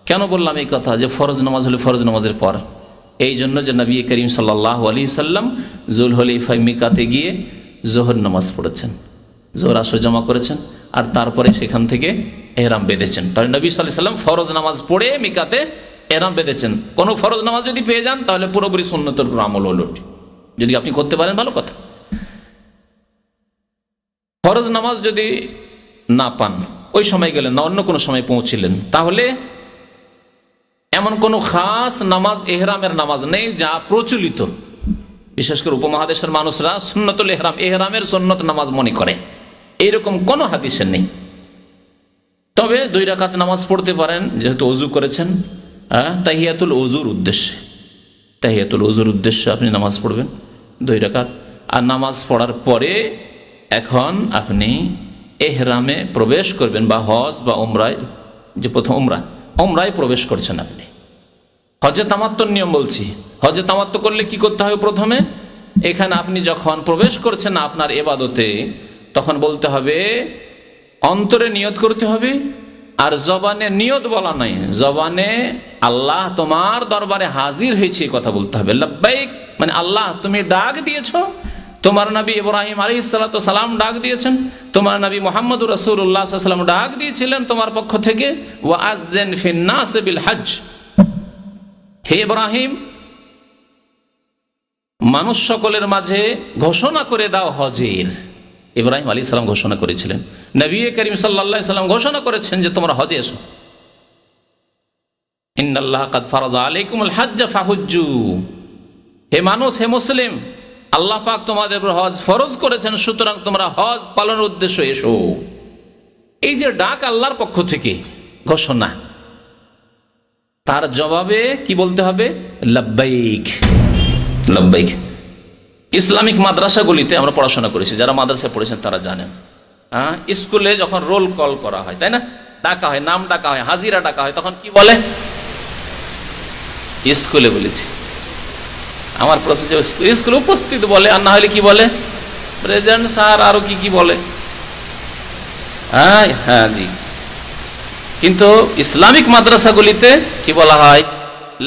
কেন বললাম এই কথা যে ফরজ নামাজ হলে ফরজ নামাজের পর? এই জন্য যে নবী করিম সাল্লাল্লাহু আলাইহি সাল্লাম জুল হুলাইফা মিকাতে গিয়ে জোহর নামাজ পড়েছেন, জোহর আসর জমা করেছেন, আর তারপরে সেখান থেকে ইহরাম বেঁধেছেন। তাহলে নবী সাল্লাল্লাহু আলাইহি সাল্লাম ফরজ নামাজ পড়ে মিকাতে ইহরাম বেঁধেছেন। কোনো ফরজ নামাজ যদি পেয়ে যান, তাহলে পুরোপুরি সুন্নতের উপর আমল হলো। যদি আপনি করতে পারেন ভালো কথা। ফরজ নামাজ যদি না পান, ওই সময় গেলেন না, অন্য কোনো সময় পৌঁছিলেন, তাহলে এমন কোনো খাস নামাজ ইহরামের নামাজ নেই যা প্রচলিত, বিশেষ করে উপমহাদেশের মানুষরা সুন্নতুল ইহরাম, ইহরামের সুন্নত নামাজ মনে করে, এইরকম কোনো হাদিসে নেই। তবে 2 রাকাত নামাজ পড়তে পারেন, যেহেতু ওযু করেছেন, তাহিয়াতুল ওযুর উদ্দেশ্যে, তাহিয়াতুল ওযুর উদ্দেশ্যে আপনি নামাজ পড়বেন 2 রাকাত। আর নামাজ পড়ার পরে এখন আপনি ইহরামে প্রবেশ করবেন, বা হজ বা উমরায়, যে প্রথম উমরায় প্রবেশ করছেন আপনি। হজে তামাত্তুর নিয়ম বলছি। হজে তামাত্তু করলে কি করতে হবে? প্রথমে এখানে আপনি যখন প্রবেশ করছেন আপনার ইবাদতে, তখন বলতে হবে, অন্তরে নিয়ত করতে হবে, আর জবানে নিয়ত বলা নাই, জবানে আল্লাহ তোমার দরবারে হাজির হয়েছে কথা বলতে হবে। লাব্বাইক মানে আল্লাহ তুমি ডাক দিয়েছো, তোমার নবী ইব্রাহিম আলাইহিস সালাতু সালাম ডাক দিয়েছেন, তোমার নবী মুহাম্মদুর রাসূলুল্লাহ সাল্লাল্লাহু আলাইহি ওয়াসাল্লাম ডাক দিয়েছিলেন তোমার পক্ষ থেকে, ওয়া আযযান ফিন নাস বিল হজ, হে ইব্রাহিম মানুষ সকলের মাঝে ঘোষণা করে দাও হজের। ইব্রাহিম আলাইহিস সালাম ঘোষণা করেছিলেন, নবী করিম সাল্লাল্লাহু আলাইহি ওয়াসাল্লাম ঘোষণা করেছেন যে তোমরা হজে এসো। ইন্নাল্লাহা কাদ ফারাযা আলাইকুমুল হজ্জ ফাহুজ্জু, হে মানুষ, হে মুসলিম, আল্লাহ পাক তোমাদের উপর হজ ফরজ করেছেন, সুতরাং তোমরা হজ পালনের উদ্দেশ্যে এসো। এই যে ডাক আল্লাহর পক্ষ থেকে ঘোষণা, তার জবাবে কি বলতে হবে? লাব্বাইক, লাব্বাইক। ইসলামিক মাদ্রাসাগুলিতে আমরা পড়াশোনা করেছি, যারা মাদ্রাসায় পড়েছেন তারা জানেন। স্কুলে যখন রোল কল করা হয়, তাই না, ডাকা হয়, নাম ডাকা হয়, হাজিরা ডাকা হয়, তখন কি বলে? স্কুলে বলেছি, আমার প্রশ্ন, স্কুলে উপস্থিত বলে, আর না হলে কি বলে? প্রেজেন্ট স্যার, আরো কি কি বলে? হ্যাঁ জি। কিন্তু ইসলামিক মাদ্রাসাগুলিতে কি বলা হয়?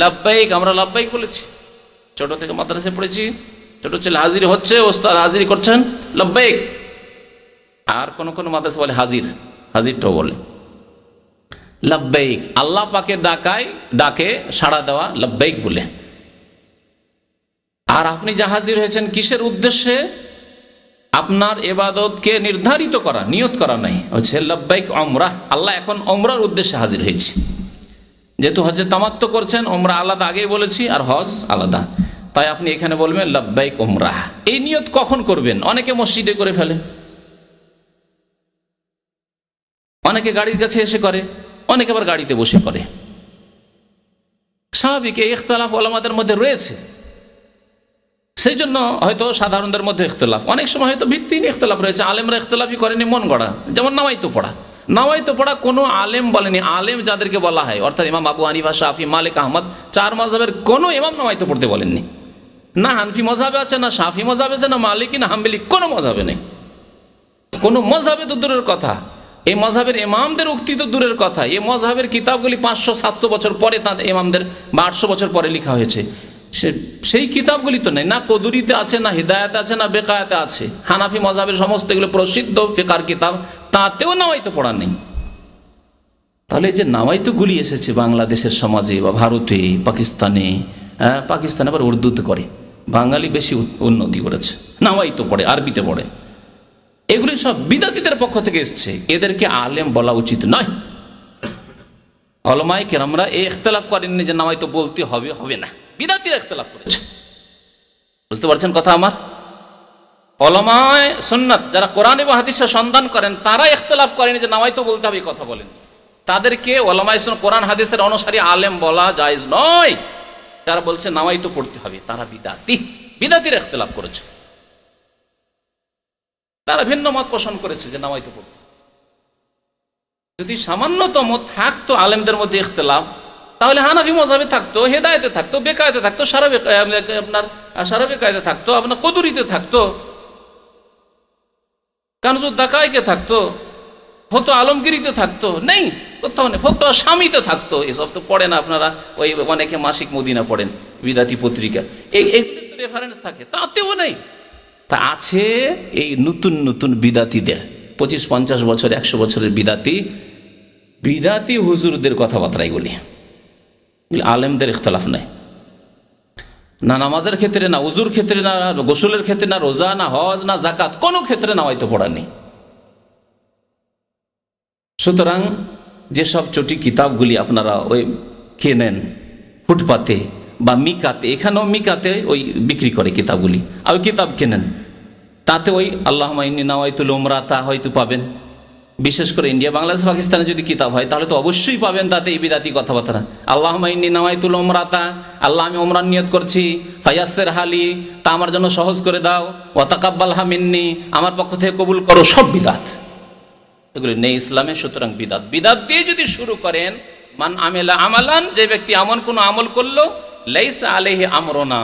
লাব্বাইক। আমরা লাব্বাইক বলেছি, ছোট থেকে মাদ্রাসায় পড়েছি, ছোট ছেলে হাজির হচ্ছে, ওস্তাদ হাজির করছেন, লাব্বাইক। আর কোন কোন মাদ্রাসা বলে হাজির, হাজিরটাও বলে লাব্বাইক। আল্লাহ পাকের ডাকে সাড়া দেওয়া লাব্বাইক বলে। আর আপনি যে হাজির হয়েছেন কিসের উদ্দেশ্যে? আপনার ইবাদতকে নির্ধারিত করা, নিয়ত করা নাই, হচ্ছে লব্বাইক উমরাহ। আল্লাহ এখন উমরার উদ্দেশ্যে হাজির হয়েছে। যেহেতু হজ্জে তামাত্তু করছেন, উমরা আলাদা আগেই বলেছি, আর হজ আলাদা, তাই আপনি এখানে বলবেন লব্বাইক উমরাহ। এই নিয়ত কখন করবেন? অনেকে মসজিদে করে ফেলে, অনেকে গাড়ির কাছে এসে করে, অনেকে আবার গাড়িতে বসে করে। স্বাভাবিক, এই ইখতিলাফ উলামাদের মধ্যে রয়েছে, সেই জন্য হয়তো সাধারণদের মধ্যে ইখতিলাফ, অনেক সময় হয়তো ভিত্তিহীন ইখতিলাফ রয়েছে। আলেমরা ইখতিলাফই করেনি, মন গড়া। যেমন নামাইতো পড়া, নামাইতো পড়া কোনো আলেম বলেনি। আলেম যাদেরকে বলা হয়, অর্থাৎ ইমাম আবু হানিফা, শাফি, মালিক, আহমদ, চার মাযহাবের কোনো ইমাম নামাইতো পড়তে বলেননি। না হানফি মযহাবে আছে, না শাফি মযহাবে আছে, না মালিকি, না হাম্বলি, কোনো মযহাবে নেই। কোনো মযহাবে তো দূরের কথা, এই মযহাবের ইমামদের উক্তি তো দূরের কথা। এই মযহাবের কিতাবগুলি 500-700 বছর পরে তাদের ইমামদের, বা 800 বছর পরে লেখা হয়েছে। সেই কিতাবগুলি তো নেই, না কদুরিতে আছে, না হিদায়াতে আছে, না বেকায়াতে আছে। হানাফি মযহাবের সমস্ত এগুলো প্রসিদ্ধ ফিকহার কিতাব, তাতেও নামাইতো পড়া নেই। তাহলে এই যে নামাইতোগুলি এসেছে বাংলাদেশের সমাজে বা ভারতে, পাকিস্তানে, পাকিস্তানে আবার উর্দুতে করে, বাঙালি বেশি উন্নতি করেছে, নামাইতো পড়ে, আরবিতে পড়ে। এগুলি সব বিদাতীদের পক্ষ থেকে এসছে, এদেরকে আলেম বলা উচিত নয়। উলামায়ে কেরামরা এই ইখতিলাফ করেননি যে নামাইতো বলতে হবে, হবে না, বিদাতীরা ইখতিলাফ করেছে। বুঝতে পারছেন কথা আমার? উলামায়ে সুন্নাত যারা কোরআন এবং হাদিসের সন্ধান করেন, তারা ইখতিলাফ করেনি যে নামাইতো বলতে হবে, কথা বলেন। তাদেরকে উলামায়ে সুন্নাত, কোরআন হাদিসের অনুসারী আলেম বলা জায়েজ নয়। যারা বলছে নামাইতো পড়তে হবে, তারা বিদাতী, বিদাতীরা ইখতিলাফ করেছে। তারা ভিন্ন মত পোষণ করেছে যে নামাইতো পড়তে। যদি সামান্যতম থাকতো আলেমদের মধ্যে ইখতিলাফ, তাহলে হানাফি মযহাবে থাকতো, হেদায়েতে থাকতো, বেকায়েতে থাকতো, আপনার সারা বেকায়েতে থাকতো, আপনার কদুরিতে থাকতো, কানজুদ দাকায়েকে থাকতো, ফতোয়া আলমগীরিতে থাকতো, নেই কোথাও নেই। ফতোয়া শামীতে থাকতো, এসব তো পড়েন আপনারা, ওই অনেকে মাসিক মদিনা পড়েন, বিদাতি পত্রিকা, এইগুলো তো রেফারেন্স থাকে, তাতেও নেই। তা আছে এই নতুন নতুন বিদাতিদের, 25-50 বছর 100 বছরের বিদাতি হুজুরদের কথাবার্তা এগুলি। আলেমদের ইখতিলাফ নাই, না নামাজের ক্ষেত্রে, না উজুর ক্ষেত্রে, না গোসলের ক্ষেত্রে, না রোজা, না হজ, না যাকাত, কোনো ক্ষেত্রে নামাইতো পড়া নেই। সুতরাং যেসব চটি কিতাবগুলি আপনারা ওই কেনেন ফুটপাতে বা মিকাতে, এখানেও মিকাতে ওই বিক্রি করে কিতাবগুলি, আর ওই কিতাব কেনেন, তাতে ওই আল্লাহুম্মা ইন্নী নাওয়াইতুল উমরাতা হয়তো পাবেন। বিশেষ করে ইন্ডিয়া, বাংলাদেশ, পাকিস্তানে যদি কিতাব হয় তাহলে তো অবশ্যই পাবেন তাতে এই বিদাতি কথাবার্তা। আল্লাহুম্মা ইন্নী নাওয়াইতুল উমরাতা, আল্লাহ আমি উমরার নিয়ত করছি, ফায়াসসির হালি, তা আমার জন্য সহজ করে দাও, ওয়া তাকাব্বালহা মিন্নি, আমার পক্ষ থেকে কবুল করো। সব বিদাত, এগুলো নেই ইসলামে। সুতরাং বিদাত দিয়ে যদি শুরু করেন, মান আমিলা আমালান, যে ব্যক্তি এমন কোন আমল করলো, লাইসা আলাইহি আমরুনা,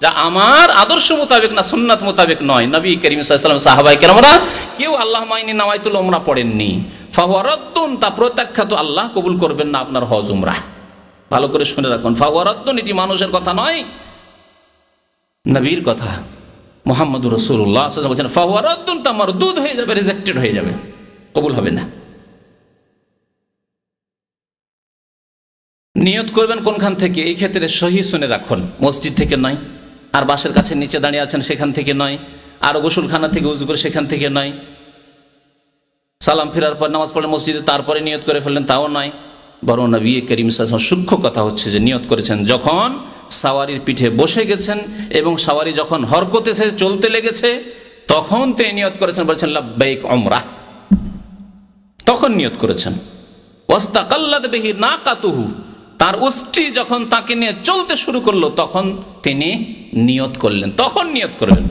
যা আমার আদর্শ মোতাবেক না, সুন্নাত মোতাবেক নয়। নবী করিম সাল্লাল্লাহু আলাইহি ওয়াসাল্লাম, সাহাবায়ে কেরামরা কেউ আল্লাহুম্মা ইন্নী নাওয়াইতুল উমরা পড়েননি, ফাহুয়া রাদ্দুন, তা প্রত্যাখ্যাত, আল্লাহ কবুল করবেন না আপনার হজ উমরা। ভালো করে শুনে রাখুন, ফাহুয়া রাদ্দুন, এটি মানুষের কথা নয়, নবীর কথা। মুহাম্মদুর রাসূলুল্লাহ সাল্লাল্লাহু আলাইহি ওয়াসাল্লাম বলেন ফাহুয়া রাদ্দুন, তা মারদুদ হয়ে যাবে, রিজেক্টেড হয়ে যাবে, কবুল হবে না। নিয়ত করবেন কোনখান থেকে? এই ক্ষেত্রে সহি শুনে রাখুন, মসজিদ থেকে নয়, আর বাসের কাছে নিচে দাঁড়িয়ে আছেন সেখান থেকে নয়, আর গোসলখানা থেকে উজু করে সেখান থেকে নয়, সালাম ফেরার পর নামাজ পড়লে মসজিদে তারপরে নিয়ত করে ফেললেন, তাও নয়। বরং নবী করিম সাল্লাল্লাহু আলাইহি ওয়াসাল্লাম সূক্ষ্ম কথা হচ্ছে যে নিয়ত করেছেন যখন সাওয়ারির পিঠে বসে গেছেন এবং সাওয়ারি যখন হরকতে এসে চলতে লেগেছে, তখন তিনি নিয়ত করেছেন, বলেছেন লাব্বাইক উমরাহ, তখন নিয়ত করেছেন। ওয়াস্তাকাল্লাত বিহি নাকাতুহু, তার উষ্ট্রি যখন তাকে নিয়ে চলতে শুরু করলো, তখন তিনি নিয়ত করলেন, তখন নিয়ত করবেন।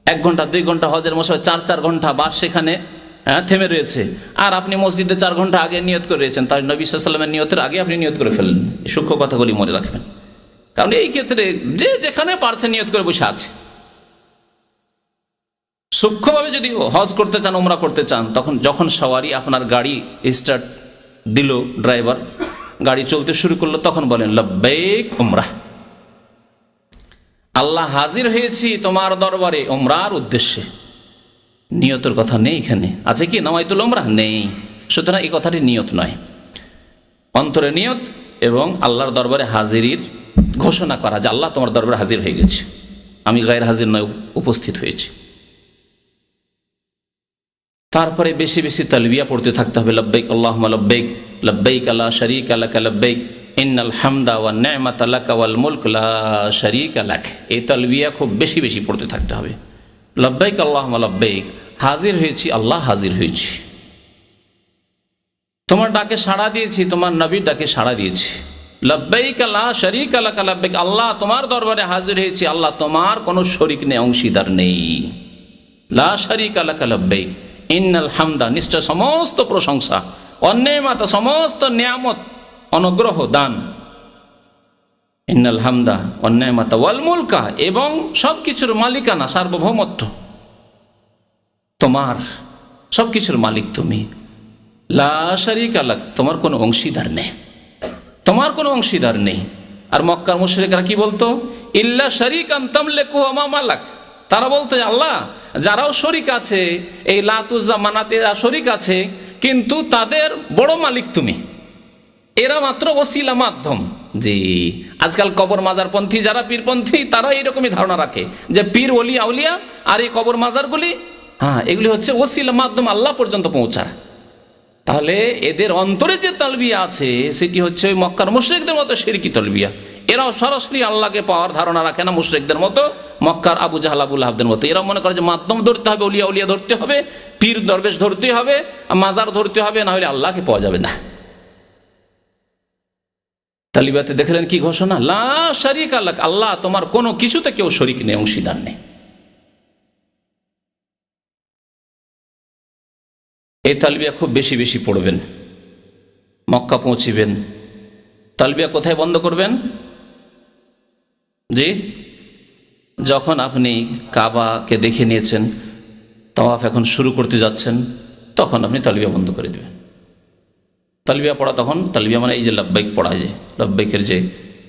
1 ঘন্টা 2 ঘন্টা হজের মশাই 4 ঘন্টা বাস সেখানে থেমে রয়েছে, আর আপনি মসজিদে 4 ঘন্টা আগে নিয়ত করে রয়েছেন, তাই নবী সাল্লাল্লাহু আলাইহি ওয়াসাল্লামের নিয়তের আগে আপনি নিয়ত করে ফেললেন। সূক্ষ্ম কথাগুলি মনে রাখবেন, কারণ এই ক্ষেত্রে যে যেখানে পারছে নিয়ত করে বসে আছে। সূক্ষ্মভাবে যদি হজ করতে চান, উমরা করতে চান, তখন যখন সওয়ারি আপনার গাড়ি স্টার্ট দিল, ড্রাইভার গাড়ি চলতে শুরু করলো, তখন বলেন লাব্বাইক উমরাহ, আল্লাহ হাজির হয়েছি তোমার দরবারে উমরার উদ্দেশ্যে। নিয়তের কথা নেই এখানে, আছে কি নাওয়াইতুল উমরাহ? নেই। সুতরাং এই কথাটি নিয়ত নয়, অন্তরে নিয়ত এবং আল্লাহর দরবারে হাজিরির ঘোষণা করা যে আল্লাহ তোমার দরবারে হাজির হয়ে গেছে, আমি গায়ের হাজির নয়, উপস্থিত হয়েছি। তারপরে বেশি বেশি তালবিয়া পড়তে থাকতে হবে, লব্বাইক আল্লাহুম্মা লব্বাইক, লব্বাইক লা শারীকা লাকা লব্বাইক, ইন্নাল হামদা ওয়ান নি'মাতা লাকা ওয়াল মুলক লা শারীকা লাক। এই তালবিয়া খুব বেশি বেশি পড়তে থাকতে হবে। লব্বাইক আল্লাহুম্মা লব্বাইক, হাজির হয়েছি, আল্লাহ হাজির হয়েছি, তোমার ডাকে সাড়া দিয়েছি, তোমার নবীর ডাকে সাড়া দিয়েছি। লব্বাইক লা শারীকা লাকা লব্বাইক, আল্লাহ তোমার দরবারে হাজির হয়েছি, আল্লাহ তোমার কোনো শরীক নেই, অংশীদার নেই। লা শারীকা লাকা লব্বাইক, ইন্নাল হামদা, নিশ্চয় সমস্ত প্রশংসা, অন্যায়মাতা, সমস্ত নিয়ামত, অনুগ্রহ, দান, ইন্নাল হামদা অন্যায়মাতা ওয়াল মুলকা, এবং সবকিছুর মালিকানা, সার্বভৌমত্ব তোমার, সবকিছুর মালিক তুমি। লা শারীকা লাক, তোমার কোনো অংশীদার নেই, তোমার কোনো অংশীদার নেই। আর মক্কার মুশরিকরা কি বলতো? ইল্লা শারীকান তামলিকু ওয়া মা মালাক, তারা বলতো আল্লাহ যারাও শরিক আছে, এই লাত উজ্জা মানাতেরা শরিক আছে, কিন্তু তাদের বড় মালিক তুমি, এরা মাত্র ওসিলা, মাধ্যম। জি, আজকাল কবর মাজারপন্থী যারা, পীরপন্থী, তারা এইরকমই ধারণা রাখে যে পীর ওলি আউলিয়া আর এই কবর মাজারগুলি, এগুলি হচ্ছে ওসিলা, মাধ্যম আল্লাহ পর্যন্ত পৌঁছার। তাহলে এদের অন্তরে যে তালবিয়া আছে সেটি হচ্ছে ওই মক্কার মুশরিকদের মতো শিরকি তালবিয়া। এরাও সরাসরি আল্লাহকে পাওয়ার ধারণা রাখে না মুশরিকদের মতো, মক্কার আবু জাহল আবু লাহাবদের মতো। এরা মনে করে যে মাধ্যম ধরতে হবে, ওলিয়া উলিয়া ধরতে হবে, পীর দরবেশ ধরতে হবে, মাজার ধরতে হবে, না হলে আল্লাহকে পাওয়া যাবে না। তালিবাতে দেখলেন কি ঘোষণা? লা শারীকা লাক, আল্লাহ তোমার কোনো কিছুতে কেউ শরীক নেই, অংশীদার নেই। এই তালবিয়া খুব বেশি বেশি পড়বেন। মক্কা পৌঁছিবেন, তালবিয়া কোথায় বন্ধ করবেন? জি, যখন আপনি কাবাকে দেখে নিয়েছেন, তাওয়াফ এখন শুরু করতে যাচ্ছেন, তখন আপনি তালবিয়া বন্ধ করে দেবেন। তালবিয়া পড়া তখন, তালবিয়া মানে এই যে লব্বাইক পড়া, যে লব্বাইকের যে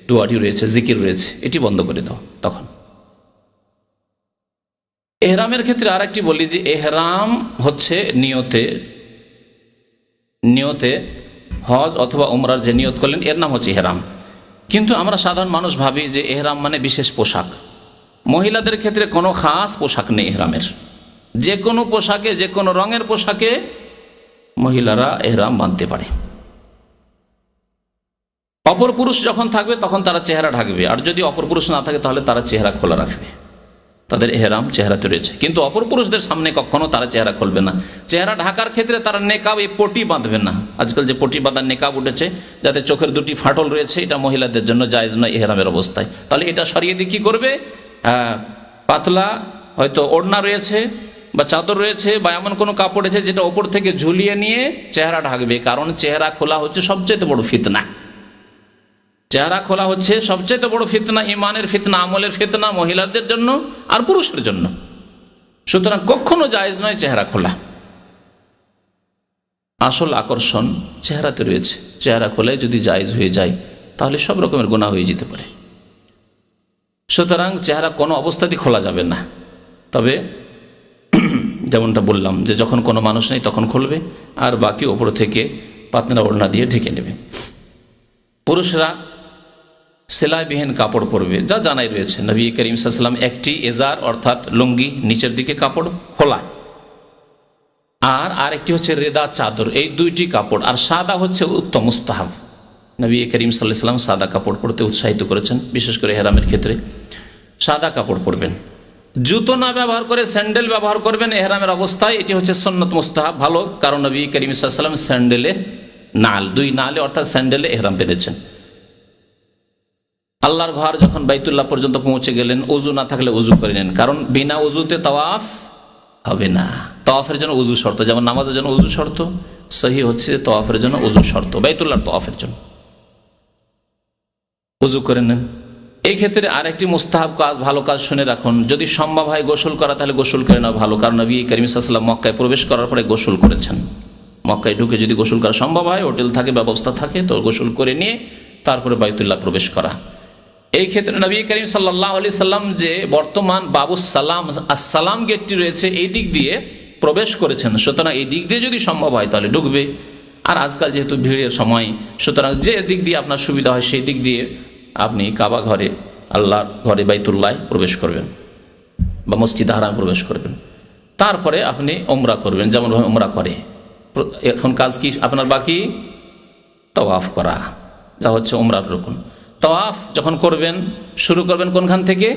দুয়াটি রয়েছে, জিকির রয়েছে, এটি বন্ধ করে দাও তখন। এহরামের ক্ষেত্রে আর একটি বলি যে এহরাম হচ্ছে নিয়তে হজ অথবা উমরার যে নিয়ত করলেন, এর নাম হচ্ছে এহরাম। কিন্তু আমরা সাধারণ মানুষ ভাবি যে এহরাম মানে বিশেষ পোশাক। মহিলাদের ক্ষেত্রে কোনো খাস পোশাক নেই এহরামের, যে কোনো পোশাকে, যে কোনো রঙের পোশাকে মহিলারা এহরাম বাঁধতে পারে। অপর পুরুষ যখন থাকবে তখন তারা চেহারা ঢাকবে, আর যদি অপর পুরুষ না থাকে তাহলে তারা চেহারা খোলা রাখবে, তাদের এহরাম চেহারাতে রয়েছে। কিন্তু অপর পুরুষদের সামনে কখনো তারা চেহারা খুলবে না। চেহারা ঢাকার ক্ষেত্রে তারা নেকাব, এই পটি বাঁধবে না। আজকাল যে পটি বাঁধার নেকাব উঠেছে, যাতে চোখের দুটি ফাটল রয়েছে, এটা মহিলাদের জন্য জায়েজ নয় এহরামের অবস্থায়। তাহলে এটা সরিয়ে দিয়ে কী করবে? পাতলা হয়তো ওড়না রয়েছে বা চাদর রয়েছে বা এমন কোনো কাপড় রয়েছে যেটা ওপর থেকে ঝুলিয়ে নিয়ে চেহারা ঢাকবে। কারণ চেহারা খোলা হচ্ছে সবচেয়ে বড় ফিতনা। চেহারা খোলা হচ্ছে সবচেয়ে বড় ফিতনা, ইমানের ফিতনা, আমলের ফিতনা, মহিলাদের জন্য আর পুরুষের জন্য। সুতরাং কখনো জায়েজ নয় চেহারা খোলা। আসল আকর্ষণ চেহারাতে রয়েছে। চেহারা খোলায় যদি জায়েজ হয়ে যায় তাহলে সব রকমের গুনাহ হয়ে যেতে পারে। সুতরাং চেহারা কোনো অবস্থাতেই খোলা যাবে না। তবে যেমনটা বললাম যে যখন কোনো মানুষ নেই তখন খুলবে, আর বাকি ওপর থেকে পাতলা ওড়না দিয়ে ঢেকে নেবে। পুরুষরা সেলাইবিহীন কাপড় পরবে, যা জানাই রয়েছে। নবী করিম সাল্লাল্লাহু আলাইহি ওয়াসাল্লাম একটি এজার অর্থাৎ লুঙ্গি, নিচের দিকে কাপড় খোলা, আর আরেকটি হচ্ছে রেদা চাদর, এই দুইটি কাপড়। আর সাদা হচ্ছে উত্তম, মুস্তাহাব। নবী করিম সাল্লাল্লাহু আলাইহি ওয়াসাল্লাম সাদা কাপড় পরতে উৎসাহিত করেছেন, বিশেষ করে ইহরামের ক্ষেত্রে সাদা কাপড় পরবেন। জুতো না ব্যবহার করে স্যান্ডেল ব্যবহার করবেন ইহরামের অবস্থায়, এটি হচ্ছে সুন্নত, মুস্তাহাব, ভালো। কারণ নবী করিম সাল্লাল্লাহু আলাইহি ওয়াসাল্লাম স্যান্ডেলে নাল, দুই নালে অর্থাৎ স্যান্ডেলে ইহরাম বেঁধেছেন। আল্লাহর ঘর যখন বাইতুল্লাহ পর্যন্ত পৌঁছে গেলেন, ওযু না থাকলে ওযু করে নেন, কারণ বিনা ওযুতে তাওয়াফ হবে না। তাওয়াফের জন্য ওযু শর্ত, যেমন নামাজের জন্য ওযু শর্ত, সহি হচ্ছে তাওয়াফের জন্য ওযু শর্ত, বাইতুল্লাহর তাওয়াফের জন্য ওযু করে নেন। এই ক্ষেত্রে আরেকটি মুস্তাহাব কাজ, ভালো কাজ শুনে রাখুন, যদি সম্ভব হয় গোসল করা তাহলে গোসল করে নেওয়া ভালো। কারণ নবী করিম সাল্লাল্লাহু আলাইহি ওয়াসাল্লাম মক্কায় প্রবেশ করার পরে গোসল করেছেন। মক্কায় ঢুকে যদি গোসল করা সম্ভব হয়, হোটেল থাকে, ব্যবস্থা থাকে, তো গোসল করে নিয়ে তারপরে বাইতুল্লাহ প্রবেশ করা। এই ক্ষেত্রে নবী করিম সাল্লাল্লাহু আলাইহি সাল্লাম যে বর্তমান বাবুস সালাম, আসসালাম গেটটি রয়েছে, এই দিক দিয়ে প্রবেশ করেছেন। সুতরাং এই দিক দিয়ে যদি সম্ভব হয় তাহলে ঢুকবে। আর আজকাল যেহেতু ভিড়ের সময়, সুতরাং যে দিক দিয়ে আপনার সুবিধা হয় সেই দিক দিয়ে আপনি কাবা ঘরে, আল্লাহর ঘরে বাইতুল্লাহ প্রবেশ করবেন বা মসজিদ হারাম প্রবেশ করবেন, তারপরে আপনি ওমরা করবেন যেমনভাবে ওমরা করে। এখন কাজ কি আপনার বাকি? তাওয়াফ করা, যা হচ্ছে ওমরার রুকন। তাওয়াফ যখন করবেন, শুরু করবেন কোনখান থেকে?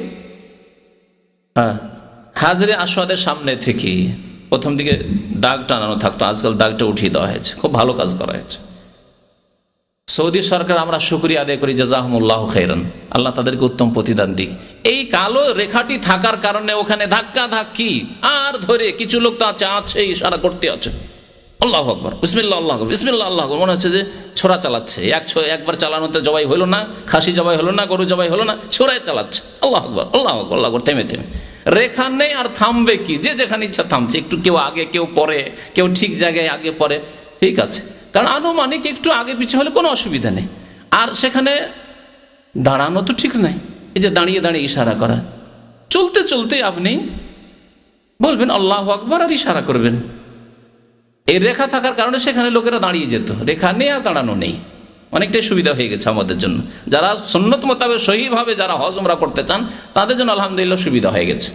হাজরে আসওয়াদের সামনে থেকে। প্রথম দিকে দাগ টানানো থাকতো, আজকাল দাগটা উঠিয়ে দেওয়া হয়েছে, খুব ভালো কাজ করা হয়েছে। সৌদি সরকার আমরা শুকরিয়া আদায় করি, জাযাহুমুল্লাহ খাইরান, আল্লাহ তাদেরকে উত্তম প্রতিদান দিক। এই কালো রেখাটি থাকার কারণে ওখানে ধাক্কা ধাক্কি আর ধরে কিছু লোক তো আছে ইশারা করতে আছে, আল্লাহু আকবার, বিসমিল্লাহ আল্লাহু আকবার, বিসমিল্লাহ আল্লাহু আকবার, মনে হচ্ছে যে ছোরা চালাচ্ছে। একবার চালানোতে জবাই হলো না, খাসি জবাই হলো না, গরু জবাই হলো না, ছোরায় চালাচ্ছে, আল্লাহু আকবার আল্লাহু আকবার আল্লাহু আকবার, থেমে থেমে। রেখা নেই আর থামবে কি? যে যেখানে ইচ্ছা থামছে, একটু কেউ আগে কেউ পরে, কেউ ঠিক জায়গায় আগে পরে, ঠিক আছে, কারণ আনুমানিক একটু আগে পিছিয়ে হলে কোনো অসুবিধা নেই। আর সেখানে দাঁড়ানো তো ঠিক নাই, এই যে দাঁড়িয়ে দাঁড়িয়ে ইশারা করা, চলতে চলতে আপনি বলবেন আল্লাহু আকবার আর ইশারা করবেন। এই রেখা থাকার কারণে সেখানে লোকেরা দাঁড়িয়ে যেত, রেখা নেই আর দাঁড়ানো নেই, অনেকটাই সুবিধা হয়ে গেছে আমাদের জন্য। যারা সুন্নত মোতাবেক সহিভাবে যারা হজ উমরা করতে চান তাদের জন্য আলহামদুলিল্লাহ সুবিধা হয়ে গেছে।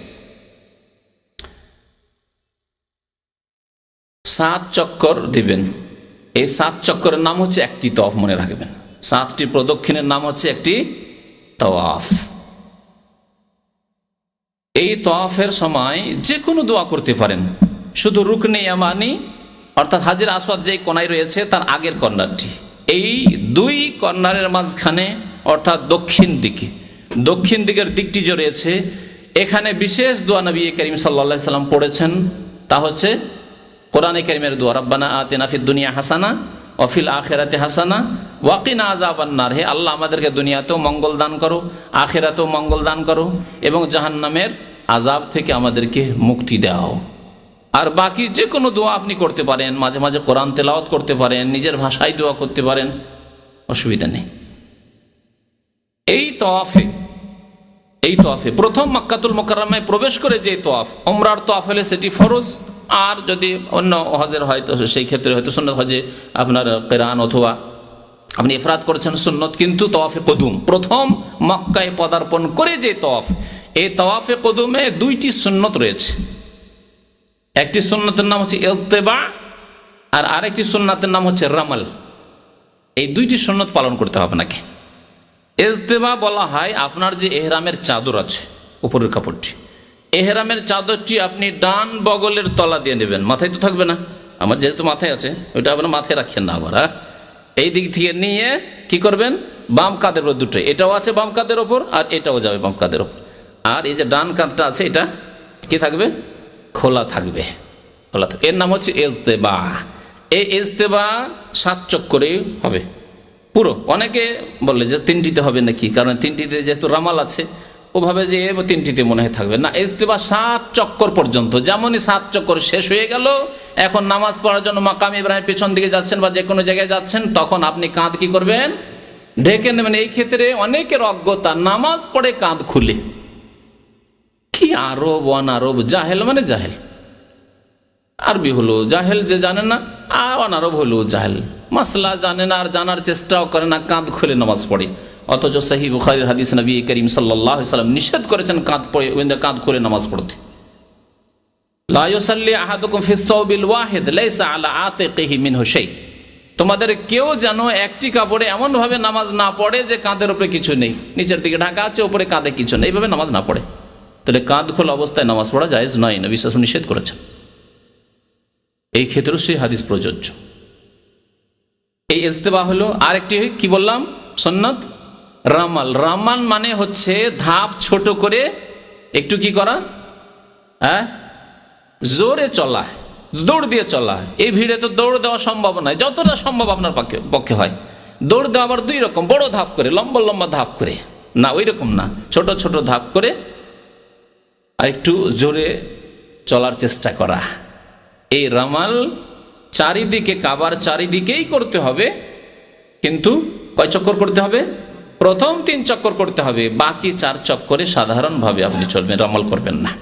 7 চক্কর দিবেন। এই 7 চক্করের নাম হচ্ছে একটি তাওয়াফ, মনে রাখবেন। 7টি প্রদক্ষিণের নাম হচ্ছে একটি তাওয়াফ। এই তাওয়াফের সময় যে কোনো দোয়া করতে পারেন, শুধু রুকনে ইয়ামানি অর্থাৎ হাজির আসওয়াদ যেই কোনায় রয়েছে তার আগের কর্নারটি, এই 2 কর্নারের মাঝখানে অর্থাৎ দক্ষিণ দিকের দিকটি যে রয়েছে, এখানে বিশেষ দোয়া নবী করিম সাল্লাল্লাহু আলাইহি সাল্লাম পড়েছেন। তা হচ্ছে কোরআনে কারিমের দোয়া, রব্বানা আতিনা ফিদ দুনিয়া হাসানা ওয়া ফিল আখিরাতি হাসানা ওয়া কিনা আযাবান নার। হে আল্লাহ, আমাদেরকে দুনিয়াতেও মঙ্গল দান করো, আখিরাতেও মঙ্গল দান করো এবং জাহান্নামের আযাব থেকে আমাদেরকে মুক্তি দাও। আর বাকি যে কোনো দোয়া আপনি করতে পারেন, মাঝে মাঝে কোরআন তেলাওয়াত করতে পারেন, নিজের ভাষায় দোয়া করতে পারেন, অসুবিধা নেই। এই তাওয়াফে প্রথম মক্কাতুল মুকাররমায় প্রবেশ করে যে তাওয়াফ, ওমরার তাওয়াফ হলে সেটি ফরজ, আর যদি অন্য হজের হয় তো সেই ক্ষেত্রে হয়তো সুন্নত হজে আপনার কিরান অথবা আপনি ইফরাদ করেছেন সুন্নত। কিন্তু তাওয়াফে কুদুম, প্রথম মক্কায় পদার্পণ করে যে তাওয়াফ, এই তাওয়াফে কুদুমে 2টি সুন্নত রয়েছে। একটি সুন্নতের নাম হচ্ছে ইত্তিবা আর আরেকটি সুন্নতের নাম হচ্ছে রামাল। এই 2টি সুন্নত পালন করতে হবে নাকি। ইত্তিবা বলা হয় আপনার যে এহরামের চাদর আছে, উপরের কাপড়টি, এহরামের চাদরটি আপনি ডান বগলের তলা দিয়ে নেবেন, মাথায় তো থাকবে না, আমার যেহেতু মাথায় আছে ওইটা আপনার মাথায় রাখেন না আবার। এই দিক থেকে নিয়ে কি করবেন, বাম কাঁধের উপর দুটোই, এটাও আছে বাম কাঁধের ওপর আর এটাও যাবে বাম কাঁধের ওপর, আর এই যে ডান কাঁধটা আছে এটা কি থাকবে, খোলা থাকবে। এর নাম হচ্ছে ইজতেবা। এই ইজতেবা 7 চক্করে হবে পুরো। অনেকে বলে যে 3টিতে হবে নাকি, কারণ 3টিতে যেহেতু রামাল আছে ওভাবে যে 3টিতে মনে হয় থাকবে না। ইজতেবা 7 চক্কর পর্যন্ত, যেমনই 7 চক্কর শেষ হয়ে গেল, এখন নামাজ পড়ার জন্য মাকাম ইব্রাহিম পেছন দিকে যাচ্ছেন বা যে কোনো জায়গায় যাচ্ছেন, তখন আপনি কাঁধ কি করবেন, ঢেকে নেবেন। এই ক্ষেত্রে অনেকের অজ্ঞতা, নামাজ পড়ে কাঁধ খুলে, কি আরব অনারব, জাহেল মানে জাহেল, আরবি হলো জাহেল, যে জানে না, আর অনারব হলো জাহেল, মাসলা জানে না আর জানার চেষ্টাও করে না, কাঁধ খুলে নামাজ পড়ে। অথচ সহিহ বুখারীর হাদিস নবী করিম সাল্লাল্লাহু আলাইহি ওয়াসাল্লাম নিষেধ করেছেন কাঁধ খুলে নামাজ পড়তে। লা ইউসাল্লি আহাদুকুম ফিস সাওবিল ওয়াহিদ লাইসা আলা আতিকিহি মিনহু শাই। তোমাদের কেউ যেন একটি কাপড়ে এমন ভাবে নামাজ না পড়ে যে কাঁধের উপরে কিছু নেই, নিচের দিকে ঢাকা আছে, উপরে কাঁধে কিছু নেই, এইভাবে নামাজ না পড়ে। তাহলে কাঁধ খোলা অবস্থায় নামাজ পড়া জায়েজ নয়, নবী সাল্লাল্লাহু আলাইহি ওয়াসাল্লাম নিষেধ করেছেন। এই ক্ষেত্রেও সেই হাদিস প্রযোজ্য। এই ইজতিবা হলো। আরেকটি কি বললাম, সুন্নাত রামাল। রামাল মানে হচ্ছে ধাপ ছোট করে একটু কি করা, জোরে চলা, দৌড় দিয়ে চলা। এই ভিড়ে তো দৌড় দেওয়া সম্ভব নয়, যতটা সম্ভব আপনার পক্ষে হয়। দৌড় দেওয়া আবার 2 রকম, বড় ধাপ করে, লম্বা লম্বা ধাপ করে না, ওই রকম না, ছোট ছোট ধাপ করে আর একটু জোরে চলার চেষ্টা করা। এই রামাল চারিদিকে, কাবার চারিদিকেই করতে হবে, কিন্তু কয় চক্কর করতে হবে, প্রথম 3 চক্কর করতে হবে, বাকি 4 চক্করে সাধারণভাবে আপনি চলবেন, রামাল করবেন না।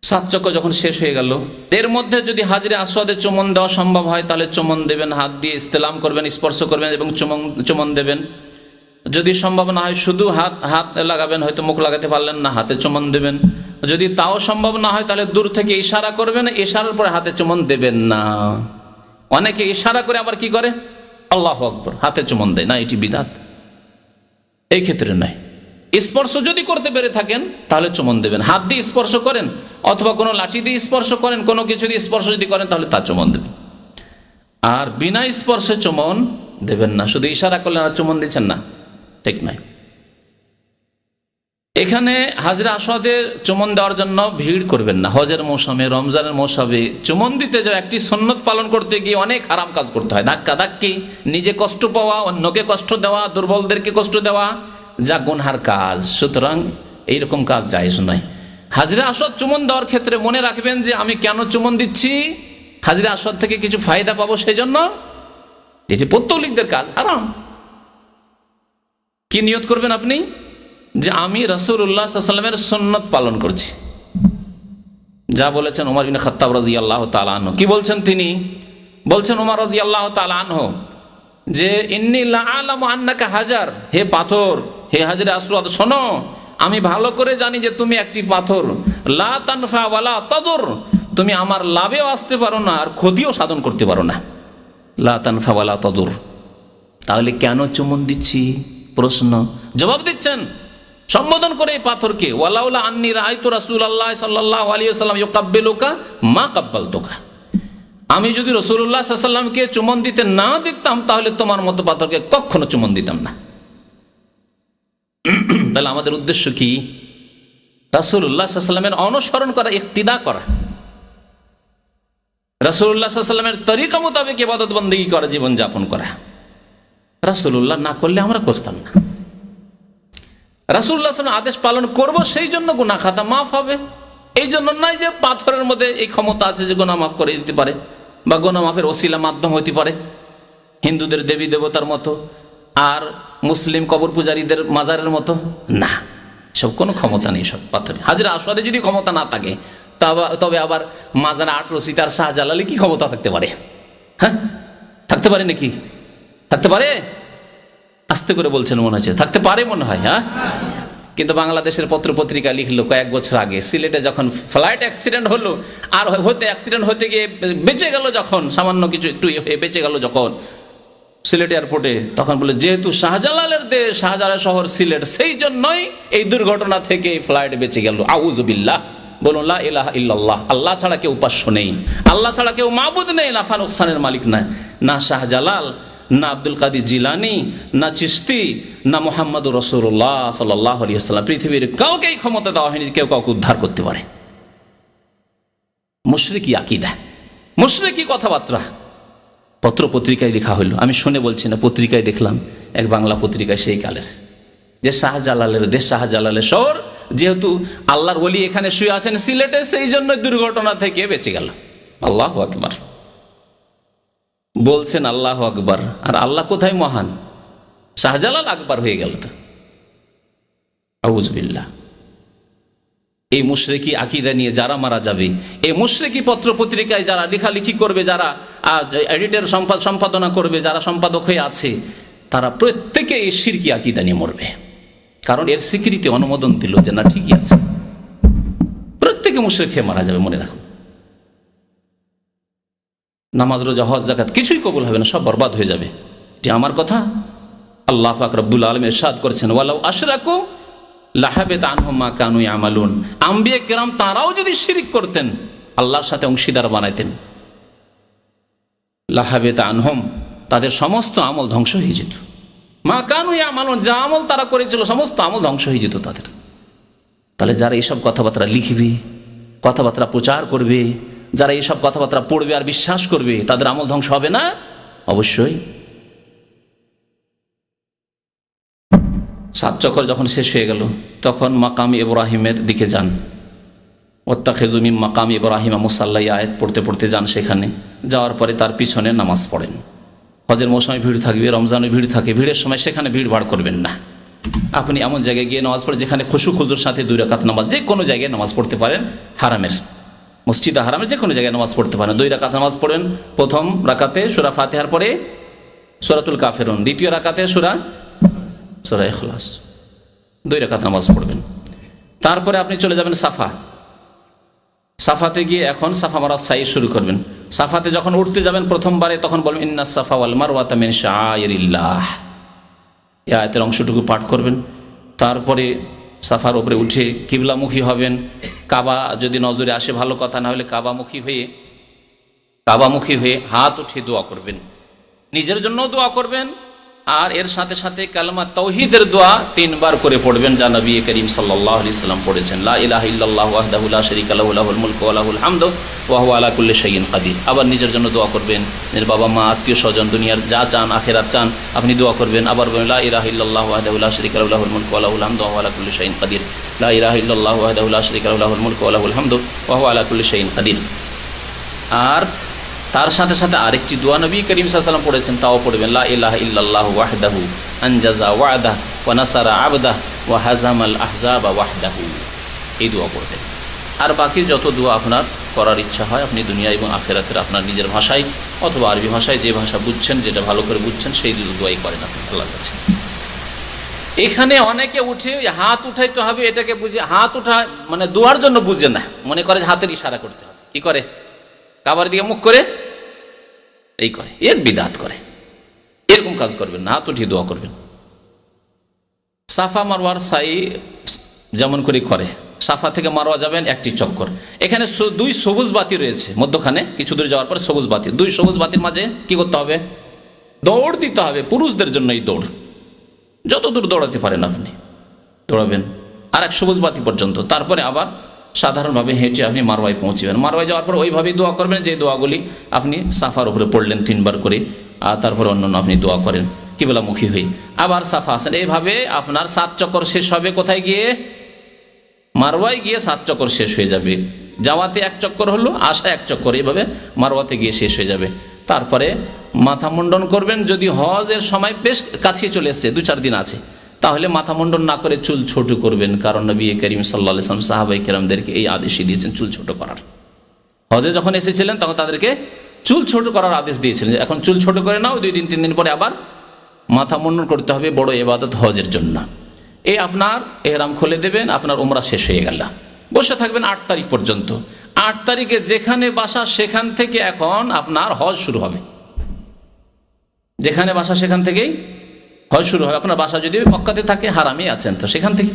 7 চক্কর যখন শেষ হয়ে গেল, এর মধ্যে যদি হাজরে আসওয়াদে চুমন দেওয়া সম্ভব হয় তাহলে চুমন দেবেন, হাত দিয়ে ইস্তেলাম করবেন, স্পর্শ করবেন এবং চুমন দেবেন। যদি সম্ভব না হয় শুধু হাত লাগাবেন, হয়তো মুখ লাগাতে পারলেন না, হাতে চুমন দেবেন। যদি তাও সম্ভব না হয় তাহলে দূর থেকে ইশারা করবেন, ইশারার পরে হাতে চুমন দেবেন না। অনেকে ইশারা করে আবার কি করে, আল্লাহু আকবার, হাতে চুমন দেয় না, এটি বিদআত। এই ক্ষেত্রে নয়। স্পর্শ যদি করতে পেরে থাকেন তাহলে চুমন দেবেন। হাত দিয়ে স্পর্শ করেন অথবা কোনো লাঠি দিয়ে স্পর্শ করেন, কোনো কিছু দিয়ে স্পর্শ যদি করেন তাহলে তা চুমন দেবেন। আর বিনা স্পর্শে চুমন দেবেন না। শুধু ইশারা করলেন আর চুমন দিচ্ছেন না, ঠিক নয়। এখানে হাজরে আসওয়াদে চুমন দেওয়ার জন্য ভিড় করবেন না। হজের মৌসুমে, রমজানের মৌসুমে চুমন দিতে যাও, একটি সুন্নত পালন করতে গিয়ে অনেক হারাম কাজ করতে হয়। ধাক্কা ধাক্কি, নিজে কষ্ট পাওয়া, অন্যকে কষ্ট দেওয়া, দুর্বলদেরকে কষ্ট দেওয়া, যা গুনহার কাজ। সুতরাং এইরকম কাজ জায়েজ নয়। হাজরে আসওয়াদ চুমন দেওয়ার ক্ষেত্রে মনে রাখবেন যে আমি কেন চুমন দিচ্ছি, হাজরে আসওয়াদ থেকে কিছু ফায়দা পাবো সেই জন্য। এটি পৌত্তলিকদের কাজ, হারাম। কি নিয়ত করবেন আপনি, যে আমি রাসূলুল্লাহ সাল্লাল্লাহু আলাইহি ওয়াসাল্লামের সুন্নাত পালন করছি। যা বলেছেন ওমর ইবনে খাত্তাব রাদিয়াল্লাহু তাআলা আনহু। কি বলছেন তিনি? বলছেন ওমর রাদিয়াল্লাহু তাআলা আনহু যে ইন্নী লা আ'লামু আন্নাকা হাজার, হে পাথর, হে হাজরে আসওয়াদ, শোনো, আমি ভালো করে জানি যে তুমি একটি পাথর। লা তানফা ওয়ালা তাদুর, তুমি আমার লাভেও আসতে পারো না আর ক্ষতিও সাধন করতে পারো না। লা তানফা ওয়ালা তাদুর। তাহলে কেন চুমন দিচ্ছি? প্রশ্ন। জবাব দিচ্ছেন সম্বোধন করে এই পাথরকে, ওয়ালাউলা আন্নী রাআইতু রাসূলুল্লাহ সাল্লাল্লাহু আলাইহি ওয়াসাল্লাম ইউকাব্বিলুকা মা কাব্বালতুকা। আমি যদি রাসূলুল্লাহ সাল্লাল্লাহু আলাইহি ওয়াসাল্লামকে চুমন দিতে না দেখতাম তাহলে তোমার মতো পাথরকে কখনো চুমন দিতাম না। তাহলে আমাদের উদ্দেশ্য কি? রাসূলুল্লাহ সাল্লাল্লাহু আলাইহি ওয়াসাল্লামের অনুসরণ করা, ইক্তিদা করা, রাসূলুল্লাহ সাল্লাল্লাহু আলাইহি ওয়াসাল্লামের তরিকা মোতাবেক ইবাদত বন্দেগী করা, জীবন যাপন করা। রাসূলুল্লাহ না করলে আমরা করতাম না। রাসূলুল্লাহ সাল্লাল্লাহু আলাইহি ওয়াসাল্লামের আদেশ পালন করব, সেই জন্য গুনাহ খাতা মাফ হবে। এই জন্য নয় যে পাথরের মধ্যে এই ক্ষমতা আছে যে গুনাহ মাফ করে দিতে পারে, বা গুনাহ মাফের ওসিলা মাধ্যম হতে পারে, হিন্দুদের দেবী দেবতার মতো আর মুসলিম কবর পূজারীদের মাজারের মতো না। সব কোনো ক্ষমতা নেই সব পাথরে। হাজরে আসওয়াদে যদি ক্ষমতা না থাকে তবে আবার মাজারে 8 রশিদার শাহজালালে কি ক্ষমতা থাকতে পারে? হ্যাঁ, থাকতে পারে নাকি? থাকতে পারে? আস্তে করে বলছেন মনে হচ্ছে থাকতে পারে, মনে হয়। হ্যাঁ, কিন্তু বাংলাদেশের পত্র পত্রিকা লিখলো কয়েক বছর আগে, সিলেটে যখন ফ্লাইট অ্যাক্সিডেন্ট হলো, আর অ্যাক্সিডেন্ট হতে গিয়ে বেঁচে গেল যখন, সামান্য কিছু একটু বেঁচে গেল যখন সিলেট এয়ারপোর্টে, তখন বলে যেহেতু শাহজালালের দেশ, শাহজালাল শহর সিলেট, সেই জন্যই এই দুর্ঘটনা থেকে ফ্লাইট বেঁচে গেল। আউযু বিল্লাহ। বলুন লা ইলাহা ইল্লাল্লাহ। আল্লাহ ছাড়া কেউ উপাস্য নেই, আল্লাহ ছাড়া কেউ মাবুদ নেই, নাফা নোকসানের মালিক নাই, না শাহজালাল, না আব্দুল কাদের জিলানী, না চিশতি, না মুহাম্মদুর রাসূলুল্লাহ সাল্লাল্লাহু আলাইহি ওয়াসাল্লাম। পৃথিবীর কাউকেই ক্ষমতা দেওয়া হয়নি কেউ কাউকে উদ্ধার করতে পারে। মুশরিকি আকীদা, মুশরিকি কথাবার্তা পত্র পত্রিকায় লেখা হইল। আমি শুনে বলছি না, পত্রিকায় দেখলাম, এক বাংলা পত্রিকায় সেই কালের, যে শাহজালালের দেশ, শাহজালালের শহর, যেহেতু আল্লাহর ওলি এখানে শুয়ে আছেন সিলেটে, সেই জন্য দুর্ঘটনা থেকে বেঁচে গেল। আল্লাহু আকবার বলছেন, আল্লাহু আকবার। আর আল্লাহ কোথায় মহান? শাহজালাল আকবার হয়ে গেল তো। আউযু বিল্লাহ। এই মুশরিকি আকীদা নিয়ে যারা মারা যাবে, এই মুশরিকি পত্র পত্রিকায় যারা লেখালেখি করবে, যারা এডিটর সম্পাদনা করবে, যারা সম্পাদক হয়ে আছে, তারা প্রত্যেকে এই শিরকি আকীদা নিয়ে মরবে। কারণ এর স্বীকৃতি, অনুমোদন দিল যে না ঠিকই আছে। প্রত্যেকে মুশরিক হয়ে মারা যাবে, মনে রাখুন। নামাজ, রোজা, হজ, যাকাত কিছুই কবুল হবে না, সব বরবাদ হয়ে যাবে। এটি আমার কথা। আল্লাহ পাক রব্বুল আলামিন ইরশাদ করেছেন, ওয়ালাউ আশরাকু লাহাবিতা আনহুম মা কানু ইয়ামালুন। আম্বিয়া কিরাম তারাও যদি শিরিক করতেন, আল্লাহর সাথে অংশীদার বানাইতেন, লাহাবিতা আনহুম, তাদের সমস্ত আমল ধ্বংস হয়ে যেত। মা কানু ইয়ামালুন, যা আমল তারা করেছিল সমস্ত আমল ধ্বংস হয়ে যেত তাদের। তাহলে যারা এইসব কথাবার্তা লিখবে, কথাবার্তা প্রচার করবে, যারা এইসব কথাবার্তা পড়বে আর বিশ্বাস করবে, তাদের আমল ধ্বংস হবে না? অবশ্যই। 7 চক্কর যখন শেষ হয়ে গেল, তখন মাকাম ইব্রাহিমের দিকে যান। ওয়াত্তাখিযু মিন মাকাম ইব্রাহিম মুসাল্লা, আয়াত পড়তে পড়তে যান সেখানে। যাওয়ার পরে তার পিছনে নামাজ পড়েন। হজের মৌসুমে ভিড় থাকবে, রমজানে ভিড় থাকে, ভিড়ের সময় সেখানে ভিড় ভাড় করবেন না। আপনি এমন জায়গায় গিয়ে নামাজ পড়ে যেখানে খুশু খুজুর সাথে 2 রাকাত নামাজ, যে কোনো জায়গায় নামাজ পড়তে পারেন। হারামের, মসজিদে হারামের যে কোনো জায়গায় নামাজ পড়তে পারেন। 2 রাকাত নামাজ পড়েন। প্রথম রাকাতে সূরা ফাতিহার পরে সূরাতুল কাফিরুন, দ্বিতীয় রাকাতে সূরা সূরা ইখলাস, 2 রাকাত নামাজ পড়বেন। তারপরে আপনি চলে যাবেন সাফা। সাফাতে গিয়ে এখন সাফা মারার সাই শুরু করবেন। সাফাতে যখন উঠতে যাবেন প্রথমবারে তখন বলবেন ইন্নাস সাফা ওয়াল মারওয়াতা মিন শাআইরিল্লাহ, এই আয়াতের অংশটুকু পাঠ করবেন। তারপরে সাফার উপরে উঠে কিবলামুখী হবেন। কাবা যদি নজরে আসে ভালো কথা, না হলে কাবামুখী হয়ে হাত উঠিয়ে দোয়া করবেন, নিজের জন্য দোয়া করবেন। আর এর সাথে সাথে কালেমা তাওহীদের দোয়া 3 বার করে পড়বেন, যা নবী করিম সাল্লাল্লাহু আলাইহি সাল্লাম পড়েছেন, লা ইলাহা ইল্লাল্লাহু ওয়াহদাহু লা শারীকা লাহু লাহুল মুলকু ওয়া লাহুল হামদু ওয়া হুয়া আলা কুল্লি শাইইন কাদির। আবার নিজের জন্য দোয়া করবেন, নিজের বাবা মা আত্মীয় স্বজন দুনিয়ার যা চান আখিরাত চান আপনি দোয়া করবেন। আবার বলবেন লা ইলাহা ইল্লাল্লাহু ওয়াহদাহু লা শারীকা লাহু লাহুল মুলকু ওয়া লাহুল হামদু ওয়া হুয়া আলা কুল্লি শাইইন কাদির, লা ইলাহা ইল্লাল্লাহু ওয়াহদাহু লা শারীকা লাহু লাহুল মুলকু ওয়া লাহুল হামদু ওয়া হুয়া আলা কুল্লি শাইইন কাদির। আর তার সাথে সাথে আরেকটি দোয়া নবী করিম সাল্লাল্লাহু আলাইহি ওয়াসাল্লাম পড়েছেন, তাও পড়বেন, লা ইলাহা ইল্লাল্লাহু ওয়াহদাহু আনজাজা ওয়া'দাহু ওয়া নাসারা আবদাহু ওয়া হাজামাল আহজাবা ওয়াহদাহু। এই দোয়া পড়বেন। আর বাকি যত দোয়া আপনার করার ইচ্ছা হয় আপনি দুনিয়া এবং আখিরাতের আপনার নিজের ভাষায় অথবা আরবি ভাষায়, যে ভাষা বুঝছেন, যেটা ভালো করে বুঝছেন, সেই দোয়াই করেন আপনি আল্লাহর কাছে। এখানে অনেকে উঠে হাত উঠাইতে হবে এটাকে বুঝে, হাত উঠা মানে দোয়ার জন্য বুঝে না, মনে করে হাতের ইশারা করতে হবে। কি করে? কাবার দিকে মুখ করে এই করে, এর বিদআত করে। এরকম কাজ করবেন না, হাত উঠিয়ে দোয়া করবেন। সাফা মারওয়ার সাই যেমন করে সাফা থেকে মারওয়া যাবেন 1টি চক্কর। এখানে 2 সবুজ বাতি রয়েছে মধ্যখানে, কিছু দূর যাওয়ার পরে সবুজ বাতি, 2 সবুজ বাতির মাঝে কি করতে হবে? দৌড় দিতে হবে। পুরুষদের জন্য এই দৌড়, যত দূর দৌড়াতে পারেন আপনি দৌড়াবেন আর 1 সবুজ বাতি পর্যন্ত। তারপরে আবার সাধারণভাবে হেঁটে আপনি মারওয়ায় পৌঁছবেন। মারওয়ায় যাওয়ার পর ওইভাবেই দোয়া করবেন যে দোয়াগুলি আপনি সাফার উপরে পড়লেন 3 বার করে, আর তারপর অন্যান্য আপনি দোয়া করেন কিবলামুখী হয়ে। আবার সাফা আসেন, এইভাবে আপনার 7 চক্কর শেষ হবে। কোথায় গিয়ে? মারওয়ায় গিয়ে 7 চক্কর শেষ হয়ে যাবে। যাওয়াতে 1 চক্কর হলো, আসা 1 চক্কর, এইভাবে মারওয়াতে গিয়ে শেষ হয়ে যাবে। তারপরে মাথা মুন্ডন করবেন। যদি হজের সময় বেশ কাছে চলে এসছে, 2-4 দিন আছে, তাহলে মাথা মুন্ডন না করে চুল ছোট করবেন, কারণ নবী করিম সাল্লাল্লাহু আলাইহি ওয়াসাল্লাম সাহাবায়ে কেরামদেরকে এই আদেশই দিয়েছেন চুল ছোট করার। হজে যখন এসেছিলেন তখন তাদেরকে চুল ছোট করার আদেশ দিয়েছিলেন। এখন চুল ছোট করে নাও, 2 দিন 3 দিন পরে আবার মাথা মুন্ডন করতে হবে, বড় ইবাদত হজের জন্য। এই আপনার ইহরাম খুলে দেবেন, আপনার উমরা শেষ হয়ে গেল। বসে থাকবেন 8 তারিখ পর্যন্ত। 8 তারিখে যেখানে বাসা সেখান থেকে এখন আপনার হজ শুরু হবে। যেখানে বাসা সেখান থেকেই হজ শুরু হবে। আপনার বাসা যদি মক্কাতে থাকে, হারামে আছেন, তো সেখান থেকে।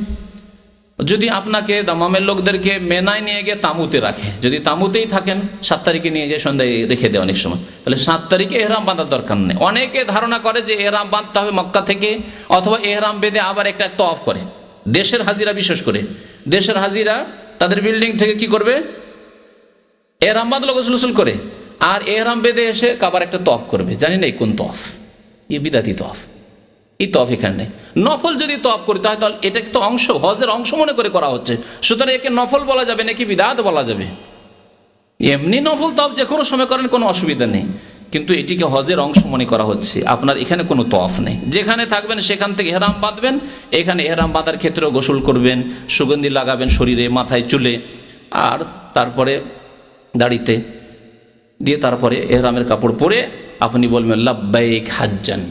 যদি আপনাকে দামামের লোকদেরকে মেনায় নিয়ে গিয়ে তাঁবুতে রাখে, যদি তাঁবুতেই থাকেন 7 তারিখে নিয়ে গিয়ে সন্ধ্যায় রেখে দেয় অনেক সময়, তাহলে 7 তারিখে এহরাম বাঁধার দরকার নেই। অনেকে ধারণা করে যে এহরাম বাঁধতে হবে মক্কা থেকে, অথবা এহরাম বেঁধে আবার একটা তওয়াফ করে। দেশের হাজিরা, বিশেষ করে দেশের হাজিরা তাদের বিল্ডিং থেকে কি করবে? এহরাম বাঁধলো, গোসল করে, আর এহরাম বেঁধে এসে আবার একটা তওয়াফ করবে। জানি না এই কোন তওয়াফ, এই বিদাতি তওয়াফ। এই তওয়াফ এখানে নেই। নফল যদি তওয়াফ করতে হয় তাহলে এটাকে তো অংশ, হজের অংশ মনে করে করা হচ্ছে, সুতরাং একে নফল বলা যাবে নাকি বিদআত বলা যাবে? এমনি নফল তওয়াফ যে কোনো সময় করেন, কোনো অসুবিধা নেই, কিন্তু এটিকে হজের অংশ মনে করা হচ্ছে। আপনার এখানে কোনো তওয়াফ নেই। যেখানে থাকবেন সেখান থেকে ইহরাম বাঁধবেন। এখানে ইহরাম বাঁধার ক্ষেত্রেও গোসল করবেন, সুগন্ধি লাগাবেন শরীরে, মাথায়, চুলে, আর তারপরে দাড়িতে দিয়ে, তারপরে ইহরামের কাপড় পরে আপনি বলবেন লাব্বাইক হাজ্জান।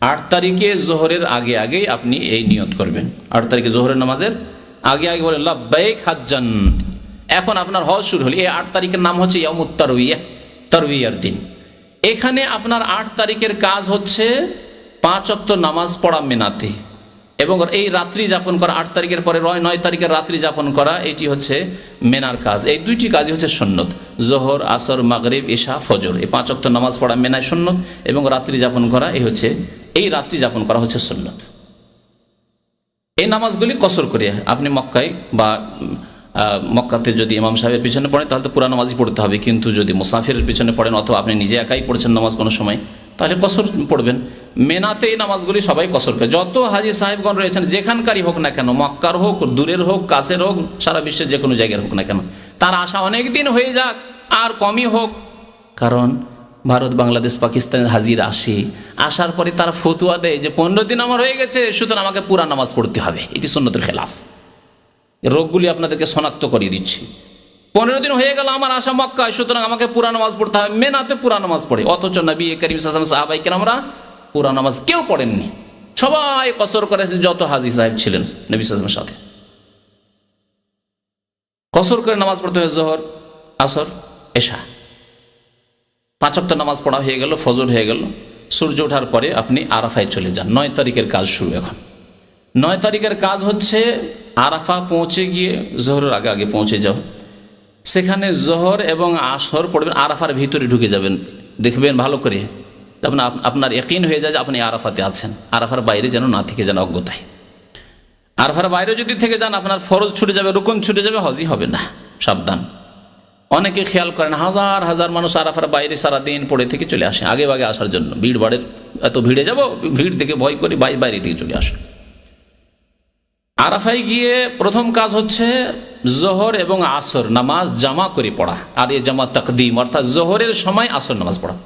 8 তারিখে জোহরের আগে আগেই আপনি এই নিয়ত করবেন। 8 তারিখে জোহরের নামাজের আগে আগে বলেন লাব্বাইক হাজ্জান। এখন আপনার হজ শুরু হল। এই 8 তারিখের নাম হচ্ছে ইয়ামুত তারউইয়া, তারউইয়ার দিন। এখানে আপনার 8 তারিখের কাজ হচ্ছে 5 ওয়াক্ত নামাজ পড়া মিনাতে, এবং এই রাত্রি যাপন করা। 8 তারিখের পরে 9 তারিখের রাত্রি যাপন করা, এটি হচ্ছে মেনার কাজ। এই 2টি কাজই হচ্ছে সুন্নত। জোহর, আসর, মাগরিব, ইশা, ফজর, এই 5 ওয়াক্ত নামাজ পড়া মেনায় সুন্নত, এবং রাত্রি যাপন করা এই রাত্রি যাপন করা হচ্ছে সুন্নত। এই নামাজগুলি কসর করে আপনি মক্কায় বা মক্কাতে যদি ইমাম সাহেবের পিছনে পড়েন তাহলে তো পুরা নামাজই পড়তে হবে, কিন্তু যদি মুসাফিরের পিছনে পড়েন অথবা আপনি নিজে একাই পড়ছেন নামাজ কোনো সময়, তাহলে কসর পড়বেন। মেনাতে এই নামাজগুলি সবাই কসর করে। যত হাজি সাহেবগণ রয়েছেন, যেখানকারই হোক না কেন, মক্কার হোক, দূরের হোক, কাছের হোক, সারা বিশ্বের যে কোনো জায়গার হোক না কেন, তার আশা অনেক দিন হয়ে যাক আর কমই হোক, কারণ ভারত, বাংলাদেশ, পাকিস্তানের হাজিরা আসার পরে তারা ফতুয়া দেয় যে 15 দিন আমার হয়ে গেছে, সুতরাং আমাকে পুরা নামাজ পড়তে হবে। এটি সুন্নতের খেলাফ। রোগগুলি আপনাদেরকে শনাক্ত করিয়ে দিচ্ছি। 15 দিন হয়ে গেল আমার আশা মক্কায়, সুতরাং আমাকে পুরা নামাজ পড়তে হবে। মেনাতে পুরা নামাজ পড়ে, অথচ নবী করিম সাল্লাল্লাহু আলাইহি ওয়াসাল্লাম সাহাবায়ে কেরামরা পুরা নামাজ কেউ পড়েননি। সবাই কসর করে, যত হাজী সাহেব ছিলেন নবী সাল্লাল্লাহু আলাইহি ওয়াসাল্লামের সাথে কসর করে নামাজ পড়তে হয়। জোহর, আসর, এশা, 5 ওয়াক্ত নামাজ পড়া হয়ে গেল, ফজর হয়ে গেল। সূর্য ওঠার পরে আপনি আরাফায় চলে যান। 9 তারিখের কাজ শুরু। এখন 9 তারিখের কাজ হচ্ছে আরাফা পৌঁছে গিয়ে জোহরের আগে আগে পৌঁছে যাও। সেখানে জোহর এবং আসর পড়বেন, আরাফার ভিতরে ঢুকে যাবেন। দেখবেন ভালো করে, তখন আপনার ইয়াকিন হয়ে যায় যে আপনি আরাফাতে আছেন। আরাফার বাইরে যেন না থেকে যান অজ্ঞতায়। আরাফার বাইরে যদি থেকে যান আপনার ফরজ ছুটে যাবে, রুকুন ছুটে যাবে, হজই হবে না। সাবধান। অনেকে খেয়াল করেন হাজার হাজার মানুষ আরাফার বাইরে সারাদিন পড়ে থেকে চলে আসে আগে ভাগে আসার জন্য। ভিড় বাড়ের, এত ভিড়ে যাব, ভিড় থেকে ভয় করি, বাইরে থেকে চলে আসে। আরাফায় গিয়ে প্রথম কাজ হচ্ছে জোহর এবং আসর নামাজ জামা করে পড়া। আর এই জামা তাকদিম, অর্থাৎ জোহরের সময় আসর নামাজ পড়া।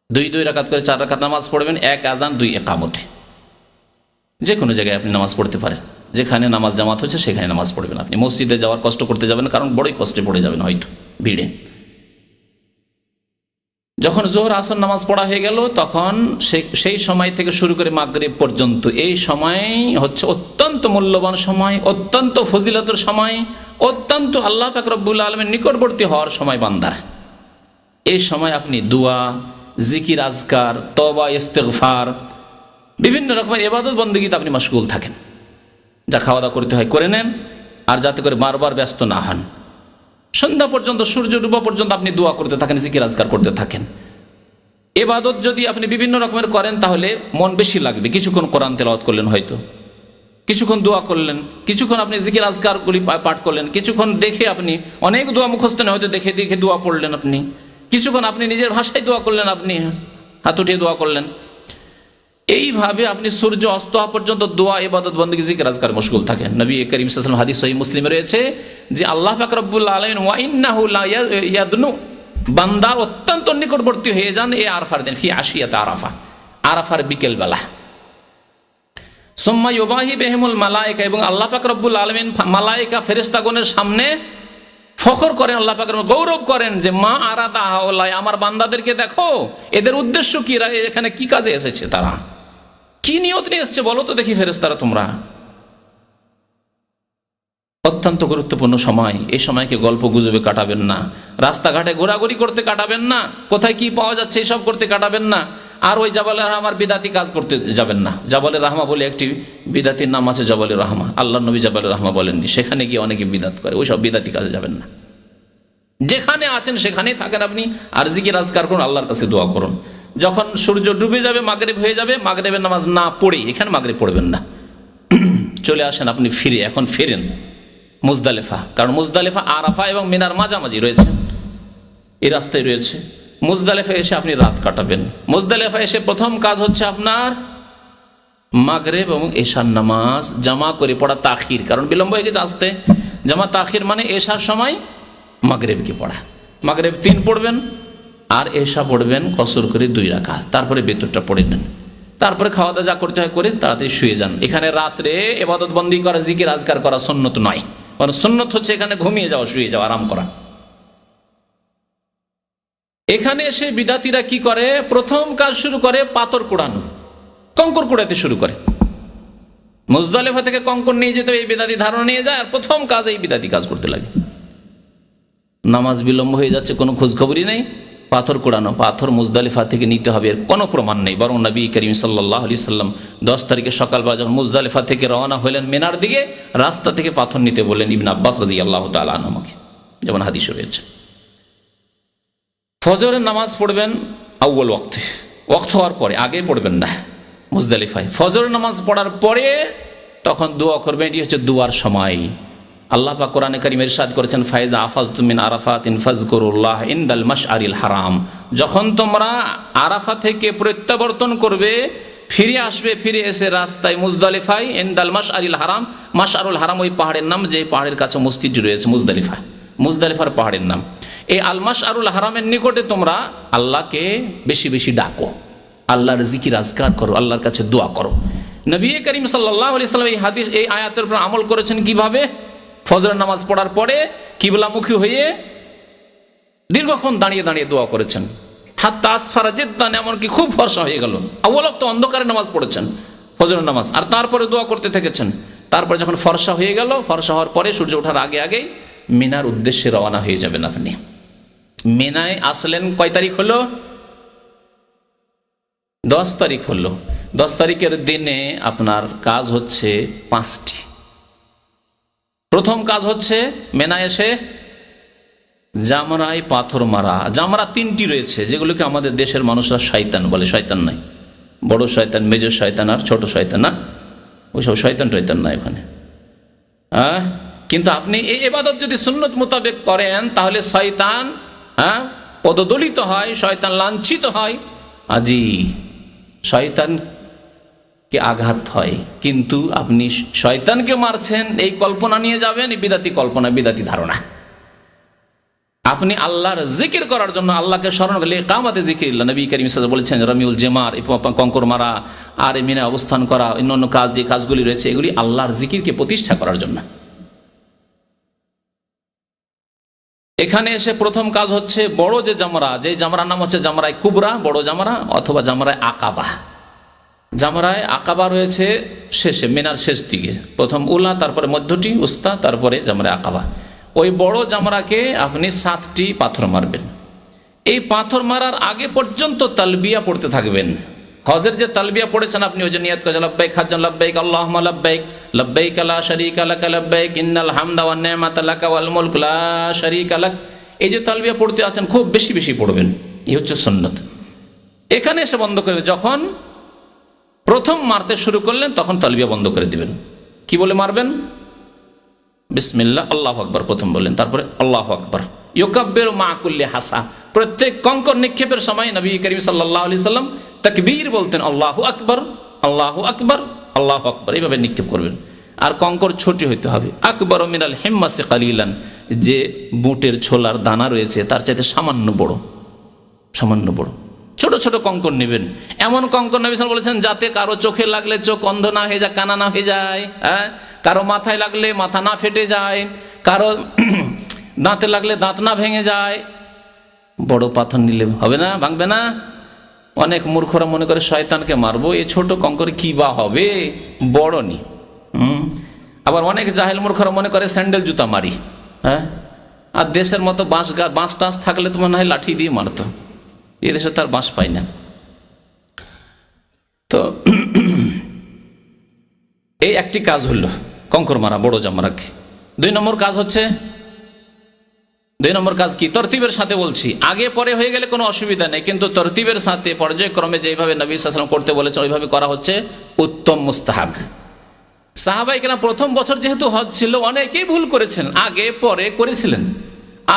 2 রাকাত করে 4 রাকাত নামাজ পড়বেন, 1 আজান 2 ইকামতে। যে কোনো জায়গায় আপনি নামাজ পড়তে পারেন, যেখানে নামাজ জামাত হচ্ছে সেখানে নামাজ পড়বেন। আপনি মসজিদে যাওয়ার কষ্ট করতে যাবেন, কারণ বড়ই কষ্টে পড়ে যাবেন হয়তো ভিড়ে। যখন জোহর আসর নামাজ পড়া হয়ে গেল, তখন সেই সময় থেকে শুরু করে মাগরিব পর্যন্ত এই সময় হচ্ছে অত্যন্ত মূল্যবান সময়, অত্যন্ত ফজিলতের সময়, অত্যন্ত আল্লাহ পাক রব্বুল আলামিনের নিকটবর্তী হওয়ার সময় বান্দার। এই সময় আপনি দোয়া, জিকির, আজকার, তওবা, ইস্তিগফার, বিভিন্ন রকমের ইবাদত বন্দেগীতে আপনি মশগুল থাকেন। যা খাওয়া দাওয়া করতে হয় করে নেন, আর যাতে করে বারবার ব্যস্ত না হন। সন্ধ্যা পর্যন্ত, সূর্য ডুবা পর্যন্ত আপনি দোয়া করতে থাকেন, জিকির আজকার করতে থাকেন। ইবাদত যদি আপনি বিভিন্ন রকমের করেন তাহলে মন বেশি লাগবে। কিছুক্ষণ কোরআন তেলাওয়াত করলেন, হয়তো কিছুক্ষণ দোয়া করলেন, কিছুক্ষণ আপনি জিকির আজকারগুলি পাঠ করলেন, কিছুক্ষণ দেখে আপনি অনেক দোয়া মুখস্থ নেই, হয়তো দেখে দেখে দোয়া পড়লেন আপনি, কিছুক্ষণ আপনি নিজের ভাষায় দোয়া করলেন, আপনি হাত উঠিয়ে দোয়া করলেন। এইভাবে আপনি সূর্য অস্ত হওয়া পর্যন্ত দোয়া, ইবাদত, বন্দেগী, জিকির আজকার মশগুল থাকেন। নবী করিম সাল্লাল্লাহু আলাইহি ওয়াসাল্লাম হাদিস সহিহ মুসলিমে রয়েছে যে আল্লাহ পাক রব্বুল আলামিন ওয়া ইন্নাহু লা ইয়াদনু, বান্দা অত্যন্ত নিকটবর্তী হয়ে যান এই আরাফার দিন, ফি আশিয়াত আরাফা, আরাফার বিকেল বেলা। সুম্মা ইউবাহি বিহিমুল মালায়েকা, এবং আল্লাহ পাক রব্বুল আলামিন মালায়েকা ফেরেশতাগণের সামনে ফখর করেন, আল্লাহ পাক গৌরব করেন যে মা আরাদা হাওলাই, আমার বান্দাদেরকে দেখো, এদের উদ্দেশ্য কি, এখানে কি কাজে এসেছে, তারা কি নিয়ত নিয়ে এসছে বলো তো দেখি ফেরেশতারা তোমরা। অত্যন্ত গুরুত্বপূর্ণ সময়। এই সময়কে গল্প গুজবে কাটাবেন না, রাস্তাঘাটে ঘোরাঘুরি করতে কাটাবেন না, কোথায় কি পাওয়া যাচ্ছে এসব করতে কাটাবেন না। আর ওই জাবালের রাহমার বিদাতি কাজ করতে যাবেন না। জাবালের রাহমা বলে একটি বিদাতির নাম আছে, জাবালের রাহমা। আল্লাহ নবী জাবালের রাহমা বলেননি, সেখানে গিয়ে অনেকে বিদাত করে, ওই সব বিদাতি কাজে যাবেন না। যেখানে আছেন সেখানেই থাকেন আপনি, আর জিকির আজকার করুন, আল্লাহর কাছে দোয়া করুন। যখন সূর্য ডুবে যাবে, মাগরিব হয়ে যাবে, মাগরিবের নামাজ না পড়ে, এখানে মাগরিব পড়বেন না, চলে আসেন আপনি ফিরে। এখন ফেরেন মুজদালিফা, কারণ মুজদালিফা আরাফা এবং মিনার মাঝামাঝি রয়েছে, এই রাস্তায় রয়েছে। মুজদালিফা এসে আপনি রাত কাটাবেন। মুজদালিফা এসে প্রথম কাজ হচ্ছে আপনার মাগরিব এবং এশার নামাজ জামা করে পড়া, তাখির, কারণ বিলম্ব হয়ে গেছে আসতে। জামা তাখির মানে এশার সময় মাগরিবকে পড়া। মাগরিব 3 পড়বেন, আর এশা পড়বেন কসর করে 2 রাকাত, তারপরে বেতরটা পড়ে নেন, তারপরে খাওয়া দাওয়া যা করতে হয় করে তাড়াতাড়ি শুয়ে যান। এখানে রাত্রে ইবাদত বন্দি করা, জিকির আজকার করা সুন্নত নয়, কারণ সুন্নত হচ্ছে এখানে ঘুমিয়ে যাওয়া, শুয়ে যাওয়া, আরাম করা। এখানে এসে বিদাতিরা কি করে, প্রথম কাজ শুরু করে পাথর কুড়ানো, কঙ্কর কুড়াতে শুরু করে। মুজদালিফা থেকে কঙ্কর নিয়ে যেতে এই বিদাতি ধারণা নিয়ে যায়, আর প্রথম কাজ এই বিদাতি কাজ করতে লাগে। নামাজ বিলম্ব হয়ে যাচ্ছে, কোনো খোঁজখবরই নেই, পাথর কুড়ানো। পাথর মুজদালিফা থেকে নিতে হবে এর কোনো প্রমাণ নেই, বরং নবী করিম সাল্লাল্লাহু আলাইহি সাল্লাম 10 তারিখে সকালবেলা যখন মুজদালিফা থেকে রওনা হলেন মিনার দিকে, রাস্তা থেকে পাথর নিতে বললেন ইবনে আব্বাস রাদিয়াল্লাহু তাআলা আনহুকে, যেমন হাদিসে রয়েছে। ফজরের নামাজ পড়বেন আউয়াল ওয়াক্তে, ওয়াক্ত হওয়ার পরে, আগে পড়বেন না মুজদালিফায়। ফজরের নামাজ পড়ার পরে তখন দোয়া করবেন, এটি হচ্ছে দোয়ার সময়। আল্লাহ পাক কোরআনে কারীমে ইরশাদ করেছেন ফাইজা আফাজতুম মিন আরাফাতিন ফাযকুরুল্লাহ ইনদাল মাশআরিল হারাম, যখন তোমরা আরাফা থেকে প্রত্যাবর্তন করবে, ফিরে আসবে, ফিরে এসে রাস্তায় মুজদালিফায় ইনদাল মাশআরিল হারাম, মাশআরুল হারাম ওই পাহাড়ের নাম যে পাহাড়ের কাছে মসজিদ রয়েছে মুজদালিফা, মুজদালিফার পাহাড়ের নাম। এই আল মাশআরুল হারামের নিকটে তোমরা আল্লাহকে বেশি বেশি ডাকো, আল্লাহর জিকির আজকার করো, আল্লাহর কাছে দোয়া করো। নবী করিম সাল্লাল্লাহু আলাইহি সাল্লাম এই হাদিস, এই আয়াতের উপর আমল করেছেন কিভাবে? ফজরের নামাজ পড়ার পরে কিবলামুখী হয়ে দীর্ঘক্ষণ দাঁড়িয়ে দাঁড়িয়ে দোয়া করেছেন, হাত্তা আসফারা জিদ্দান, এমনকি খুব ফর্সা হয়ে গেল। আউয়াল ওয়াক্ত অন্ধকারে নামাজ পড়েছেন, ফজরের নামাজ, আর তারপরে দোয়া করতে থেকেছেন। তারপরে যখন ফর্সা হয়ে গেল, ফর্সা হওয়ার পরে সূর্য ওঠার আগে আগেই মিনার উদ্দেশ্যে রওনা হয়ে যাবেন আপনি। মিনায় আসলেন কয় তারিখ হলো? 10 তারিখ হলো। 10 তারিখের দিনে আপনার কাজ হচ্ছে 5টি। প্রথম কাজ হচ্ছে মেনায় এসে জামরায় পাথর মারা। জামরা 3টি রয়েছে, যেগুলোকে আমাদের দেশের মানুষরা শয়তান বলে। শয়তান নাই, বড় শয়তান, মেজর শয়তান আর ছোট শয়তান, না ওইসব শয়তান টয়তান না ওখানে। কিন্তু আপনি এই ইবাদত যদি সুন্নত মোতাবেক করেন, তাহলে শয়তান পদদলিত হয়, শয়তান লাঞ্ছিত হয়, আজি শয়তানকে আঘাত হয়। কিন্তু আপনি শয়তানকে মারছেন এই কল্পনা নিয়ে যাবেন, বিদাতি কল্পনা, বিদাতি ধারণা। আপনি আল্লাহর জিকির করার জন্য আল্লাহকে স্মরণ করলে কামাতে জিকিরিল্লাহ, নবী করিম সাল্লাল্লাহু আলাইহি ওয়াসাল্লাম বলেছেন রামিউল জামার, কঙ্কর মারা আর মিনায় অবস্থান করা, অন্যান্য কাজ যে কাজগুলি রয়েছে এগুলি আল্লাহর জিকিরকে প্রতিষ্ঠা করার জন্য। এখানে এসে প্রথম কাজ হচ্ছে বড় যে জামরা, যে জামরার নাম হচ্ছে জামরায় কুবরা, বড় জামরা, অথবা জামরায় আকাবা। জামরায় আকাবা রয়েছে শেষে, মিনার শেষ দিকে, প্রথম উলা, তারপরে মধ্যটি উস্তা, তারপরে জামরায় আকাবা। ওই বড় জামরাকে আপনি 7টি পাথর মারবেন। এই পাথর মারার আগে পর্যন্ত তালবিয়া পড়তে থাকবেন। হজের যে তালবিয়া পড়েছেন আপনি, ওই যে নিয়ত করেছেন লব্বাইক হাজ্জান লব্বাইক আল্লাহুম্মা লব্বাইক লব্বাইক লা শারীকা লাকা লব্বাইক ইন্নাল হামদা ওয়ান নি'মাতা লাকা ওয়াল মুলক লা শারীকা লাক, এই যে তালবিয়া পড়তে আছেন খুব বেশি বেশি পড়বেন। এই হচ্ছে সুন্নত। এখানে এসে বন্ধ করবে, যখন প্রথম মারতে শুরু করলেন তখন তালবিয়া বন্ধ করে দিবেন। কি বলে মারবেন? বিসমিল্লাহ আল্লাহু আকবার প্রথম বললেন, তারপরে আল্লাহু আকবার। ইউকাব্বিরু মা কুল্লি হাসা, প্রত্যেক কঙ্কর নিক্ষেপের সময় নবী করিম সাল্লাল্লাহু আলাইহি সাল্লাম তাকবীর বলতেন, আল্লাহু আকবার, আল্লাহু আকবার, আল্লাহু আকবার, এইভাবে নিক্ষেপ করবেন। আর কঙ্কর ছোটি হইতে হবে। আকবার মিনাল হিম্মাসি কালিলান, যে বুটের ছোলার দানা রয়েছে তার চাইতে সামান্য বড়, সামান্য বড়। ছোট ছোট কঙ্কর নেবেন। এমন কঙ্কর নবী সাল্লাল্লাহু আলাইহি ওয়াসাল্লাম বলেছেন যাতে কারো চোখে লাগলে চোখ অন্ধ না হয়ে যায়, কানা না হয়ে যায়, কারো মাথায় লাগলে মাথা না ফেটে যায়, কারো দাঁতে লাগলে দাঁত না ভেঙে যায়। বড় পাথর নিলে হবে না, ভাঙবে না। অনেক মূর্খরা মনে করে শয়তানকে মারবো, এই ছোট কঙ্কর কি বা হবে, বড় নি। আবার অনেক জাহেল মূর্খরা মনে করে স্যান্ডেল জুতা মারি। আর দেশের মতো বাঁশ টাঁশ থাকলে তো মনে হয় লাঠি দিয়ে মারতো, এদেশে তার বাঁশ পাই না। তো এই একটি কাজ হলো কঙ্কর মারা বড় জামরাকে। 2 নম্বর কাজ হচ্ছে, 2 নম্বর কাজ কি? তরতিবের সাথে বলছি, আগে পরে হয়ে গেলে কোনো অসুবিধা নেই, কিন্তু তরতিবের সাথে পর্যায়ক্রমে যেভাবে নবী সাল্লাল্লাহু আলাইহি ওয়াসাল্লাম করতে বলেছেন ওইভাবে করা হচ্ছে উত্তম মুস্তাহাব। সাহাবায়ে কেরাম প্রথম বছর যেহেতু হজ ছিল, অনেকেই ভুল করেছেন, আগে পরে করেছিলেন।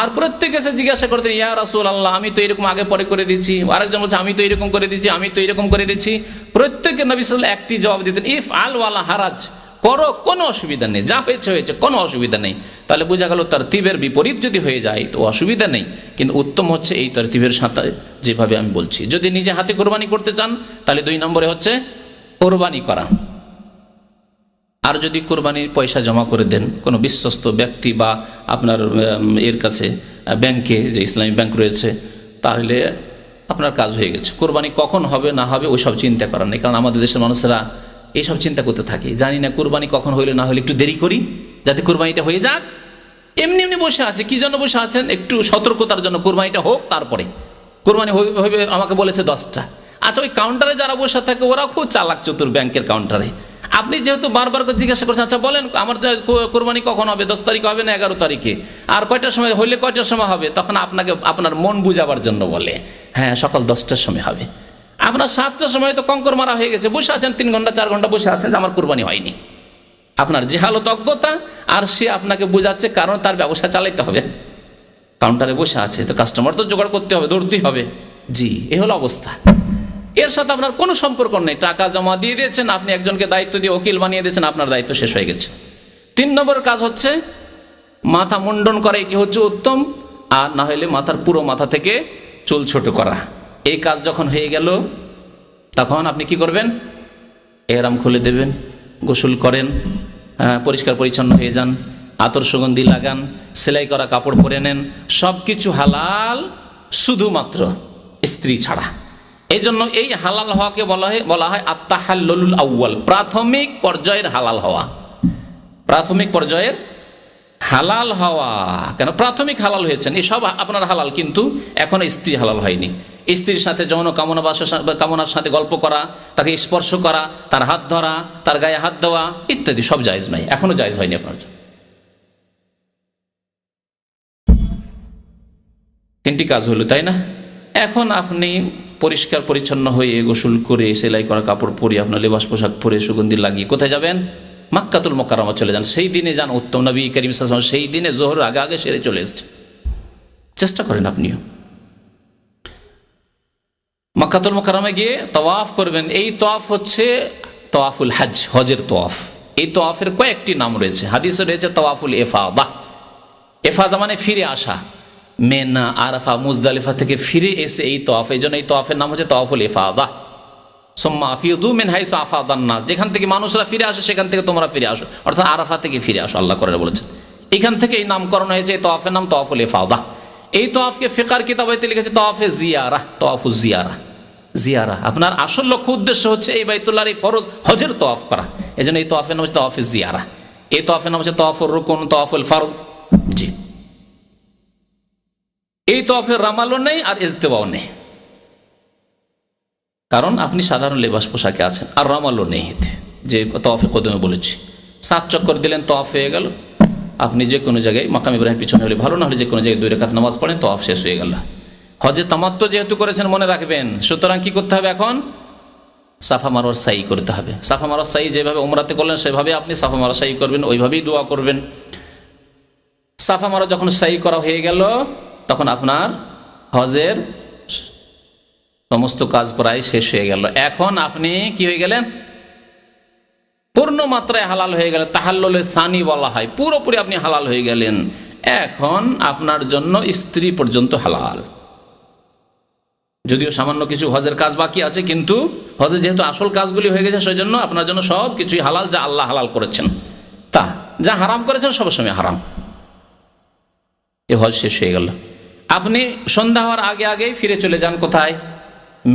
আর প্রত্যেকে এসে জিজ্ঞাসা করতেন, ইয়া রাসূলুল্লাহ আমি তো এরকম আগে পরে করে দিচ্ছি, আরেকজন বলছে আমি তো এরকম করে দিচ্ছি, আমি তো এরকম করে দিচ্ছি। প্রত্যেকে নবী সাল্লাল্লাহু আলাইহি ওয়াসাল্লাম একটি জবাব দিতেন, ইফ আল ওয়ালা হারাজ, করো, কোনো অসুবিধা নেই, যা হয়েছে হয়েছে, কোনো অসুবিধা নেই। তাহলে বোঝা গেল তরতিবের বিপরীত যদি হয়ে যায় তো অসুবিধা নেই, কিন্তু উত্তম হচ্ছে এই তরতিবের সাথে যেভাবে আমি বলছি। যদি নিজে হাতে কোরবানি করতে চান তাহলে 2 নম্বরে হচ্ছে কোরবানি করা। আর যদি কোরবানির পয়সা জমা করে দেন কোনো বিশ্বস্ত ব্যক্তি বা আপনার এর কাছে ব্যাংকে, যে ইসলামী ব্যাংক রয়েছে, তাহলে আপনার কাজ হয়ে গেছে। কোরবানি কখন হবে না হবে ওইসব চিন্তা করার নেই, কারণ আমাদের দেশের মানুষেরা এইসব চিন্তা করতে থাকে, জানি না কোরবানি কখন হইলে না হলে একটু দেরি করি যাতে কোরবানিটা হয়ে যাক। এমনি এমনি বসে আছে, কি জন্য বসে আছেন? একটু সতর্কতার জন্য, কোরবানিটা হোক তারপরে। কোরবানি হইবে আমাকে বলেছে 10টা। আচ্ছা, ওই কাউন্টারে যারা বসে থাকে ওরা খুব চালাক চতুর, ব্যাংকের কাউন্টারে। আপনি যেহেতু বারবার করে জিজ্ঞাসা করছেন, আচ্ছা বলেন আমার কোরবানি কখন হবে, 10 তারিখ হবে না 11 তারিখে, আর কয়টার সময় হইলে কয়টার সময় হবে, তখন আপনাকে আপনার মন বুঝাবার জন্য বলে হ্যাঁ সকাল 10টার সময় হবে। আপনার 7টার সময় তো কঙ্কর মারা হয়ে গেছে, বসে আছেন 3 ঘন্টা 4 ঘন্টা বসে আছেন যে আমার কোরবানি হয়নি। আপনার জেহালত, অজ্ঞতা, আর সে আপনাকে বুঝাচ্ছে কারণ তার ব্যবসা চালাইতে হবে, কাউন্টারে বসে আছে, তো কাস্টমার তো জোগাড় করতে হবে, দৌড়তেই হবে। জি, এ হলো অবস্থা। এর সাথে আপনার কোনো সম্পর্ক নেই। টাকা জমা দিয়ে দিয়েছেন, আপনি একজনকে দায়িত্ব দিয়ে ওকিল বানিয়ে দিয়েছেন, আপনার দায়িত্ব শেষ হয়ে গেছে। 3 নম্বর কাজ হচ্ছে মাথা মুন্ডন করা, এটি হচ্ছে উত্তম। আর না হলে মাথার পুরো মাথা থেকে চুল ছোট করা। এই কাজ যখন হয়ে গেল তখন আপনি কি করবেন? এহরাম খুলে দেবেন, গোসল করেন, পরিষ্কার পরিচ্ছন্ন হয়ে যান, আতর সুগন্ধি লাগান, সেলাই করা কাপড় পরে নেন, সব কিছু হালাল। শুধুমাত্র স্ত্রী ছাড়া। এই জন্য এই হালাল হওয়াকে বলা হয় আত-তাহাল্লুল আউয়াল, প্রাথমিক পর্যায়ের হালাল হওয়া। প্রাথমিক পর্যায়ের হালাল হওয়া, কেন প্রাথমিক হালাল হয়েছেন, এসব আপনার হালাল, কিন্তু এখনো স্ত্রী হালাল হয়নি। স্ত্রীর সাথে যৌন কামনার সাথে গল্প করা, তাকে স্পর্শ করা, তার হাত ধরা, তার গায়ে হাত দেওয়া ইত্যাদি সব জায়েজ নাই, এখনো জায়েজ হয়নি আপনার জন্য। তিনটি কাজ হলো, তাই না? এখন আপনি পরিষ্কার পরিচ্ছন্ন হয়ে গোসল করে সেলাই করা কাপড় পরে আপনার লেবাস পোশাক পরে সুগন্ধি লাগিয়ে কোথায় যাবেন? মক্কাতুল মুকাররমা চলে যান। সেই দিনে যান, উত্তম নবী করিম সাল্লাল্লাহু আলাইহি ওয়াসাল্লাম সেই দিনে জোহর আগে আগে সেরে চলে এসেছে। চেষ্টা করেন আপনিও মক্কাতুল মুকাররমা গিয়ে তাওয়াফ করবেন। এই তাওয়াফ হচ্ছে তাওয়াফুল হজ, হজের তাওয়াফ। এই তাওয়াফের কয়েকটি নাম রয়েছে, হাদিসে রয়েছে তাওয়াফুল ইফাদা। ইফাদা মানে ফিরে আসা, মেনা, আরাফা, মুজদালিফা থেকে ফিরে এসে এই তাওয়াফ, এই জন্য এই তাওয়াফের নাম হচ্ছে তাওয়াফুল ইফাদা। সুম্মা আফিদু মিন হাইসু আফাদান নাস, যেখান থেকে মানুষরা ফিরে আসে সেখান থেকে তোমরা ফিরে আসো, অর্থাৎ আরাফা থেকে ফিরে আসো, আল্লাহ করে বলেছেন। এখান থেকে এই নামকরণ হয়েছে এই তাওয়াফের নাম তাওয়াফুল ইফাদা। এই তাওয়াফকে ফিকহার কিতাবাইতে লিখেছে তাওয়াফে জিয়ারা, তাওয়াফুজ জিয়ারা। জিয়ারা আপনার আসল লক্ষ্য উদ্দেশ্য হচ্ছে এই বাইতুল্লাহর এই ফরজ হজের তাওয়াফ করা, এজন্য এই তাওয়াফের নাম হচ্ছে তাওয়াফে জিয়ারা। এই তাওয়াফের নাম হচ্ছে তাওয়াফুর রুকুন, তাওয়াফুল ফরজ। জি, এই তাওয়াফের রামালও নেই আর ইজতিবাও নেই, কারণ আপনি সাধারণ লেবাস পোশাকে আছেন, আর রামালও নেই এতে, যে তাওয়াফে কদমে বলেছি। 7 চক্কর দিলেন, তাওয়াফ হয়ে গেল। আপনি যে কোনো জায়গায় মাকাম ইব্রাহিম পিছনে হলে ভালো, না হলে যে কোনো জায়গায় 2 রাকাত নামাজ পড়েন, তাওয়াফ শেষ হয়ে গেল। হজে তামাত্তু যেহেতু করেছেন মনে রাখবেন, সুতরাং কি করতে হবে? এখন সাফা মারওয়ার সাই করতে হবে। সাফা মারওয়ার সাই যেভাবে উমরাতে করলেন সেভাবে আপনি সাফা মারওয়ার সাই করবেন, ওইভাবেই দোয়া করবেন। সাফা মারওয়া যখন সাই করা হয়ে গেল, তখন আপনার হজের সমস্ত কাজ প্রায় শেষ হয়ে গেল। এখন আপনি কি হয়ে গেলেন? পূর্ণ মাত্রায় হালাল হয়ে গেলেন। তাহাল্লুলে সানি বলা হয়, পুরোপুরি আপনি হালাল হয়ে গেলেন। এখন আপনার জন্য স্ত্রী পর্যন্ত হালাল, যদিও সামান্য কিছু হজের কাজ বাকি আছে, কিন্তু হজে যেহেতু আসল কাজগুলি হয়ে গেছে, সেই জন্য আপনার জন্য সব কিছুই হালাল, যা আল্লাহ হালাল করেছেন। তা যা হারাম করেছেন সবসময় হারাম। এ হজ শেষ হয়ে গেল। আপনি সন্ধ্যা হওয়ার আগে আগেই ফিরে চলে যান কোথায়?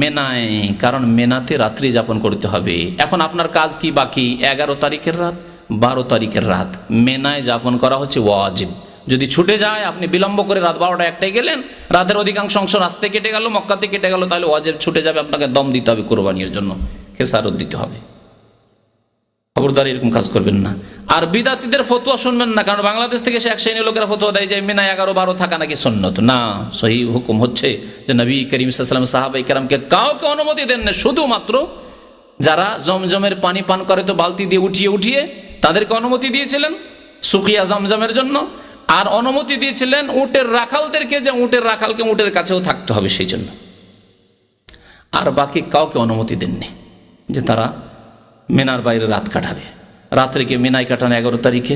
মেনায়, কারণ মেনাতে রাত্রি যাপন করতে হবে। এখন আপনার কাজ কি বাকি? 11 তারিখের রাত, 12 তারিখের রাত মেনায় যাপন করা হচ্ছে ওয়াজিব। যদি ছুটে যায়, আপনি বিলম্ব করে রাত 12টা 1টায় গেলেন, রাতের অধিকাংশ অংশ রাস্তায় কেটে গেল, মক্কাতে কেটে গেল, তাহলে ওয়াজিব ছুটে যাবে, আপনাকে দম দিতে হবে কোরবানির জন্য, খেসারত দিতে হবে। খবরদার এরকম কাজ করবেন না। আর বিদাতীদের ফতোয়া শুনবেন না, কারণ বাংলাদেশ থেকে সে এক শ্রেণীর লোকেরা ফতোয়া দেয় যে মিনা 11-12 থাকা নাকি সুন্নত। না, সহি হুকুম হচ্ছে যে নবী করিম সাল্লাল্লাহু আলাইহি ওয়াসাল্লাম সাহাবায়ে কেরামকে কাউকে অনুমতি দেন না, শুধুমাত্র যারা জমজমের পানি পান করে তো বালতি দিয়ে উঠিয়ে উঠিয়ে তাদেরকে অনুমতি দিয়েছিলেন সুকিয়া জমজমের জন্য, আর অনুমতি দিয়েছিলেন উটের রাখালদেরকে, যে উটের রাখালকে উটের কাছেও থাকতে হবে সেই জন্য। আর বাকি কাউকে অনুমতি দেননি যে তারা মিনার বাইরে রাত কাটাবে। রাত্রিকে মিনায় কাটানো 11 তারিখে।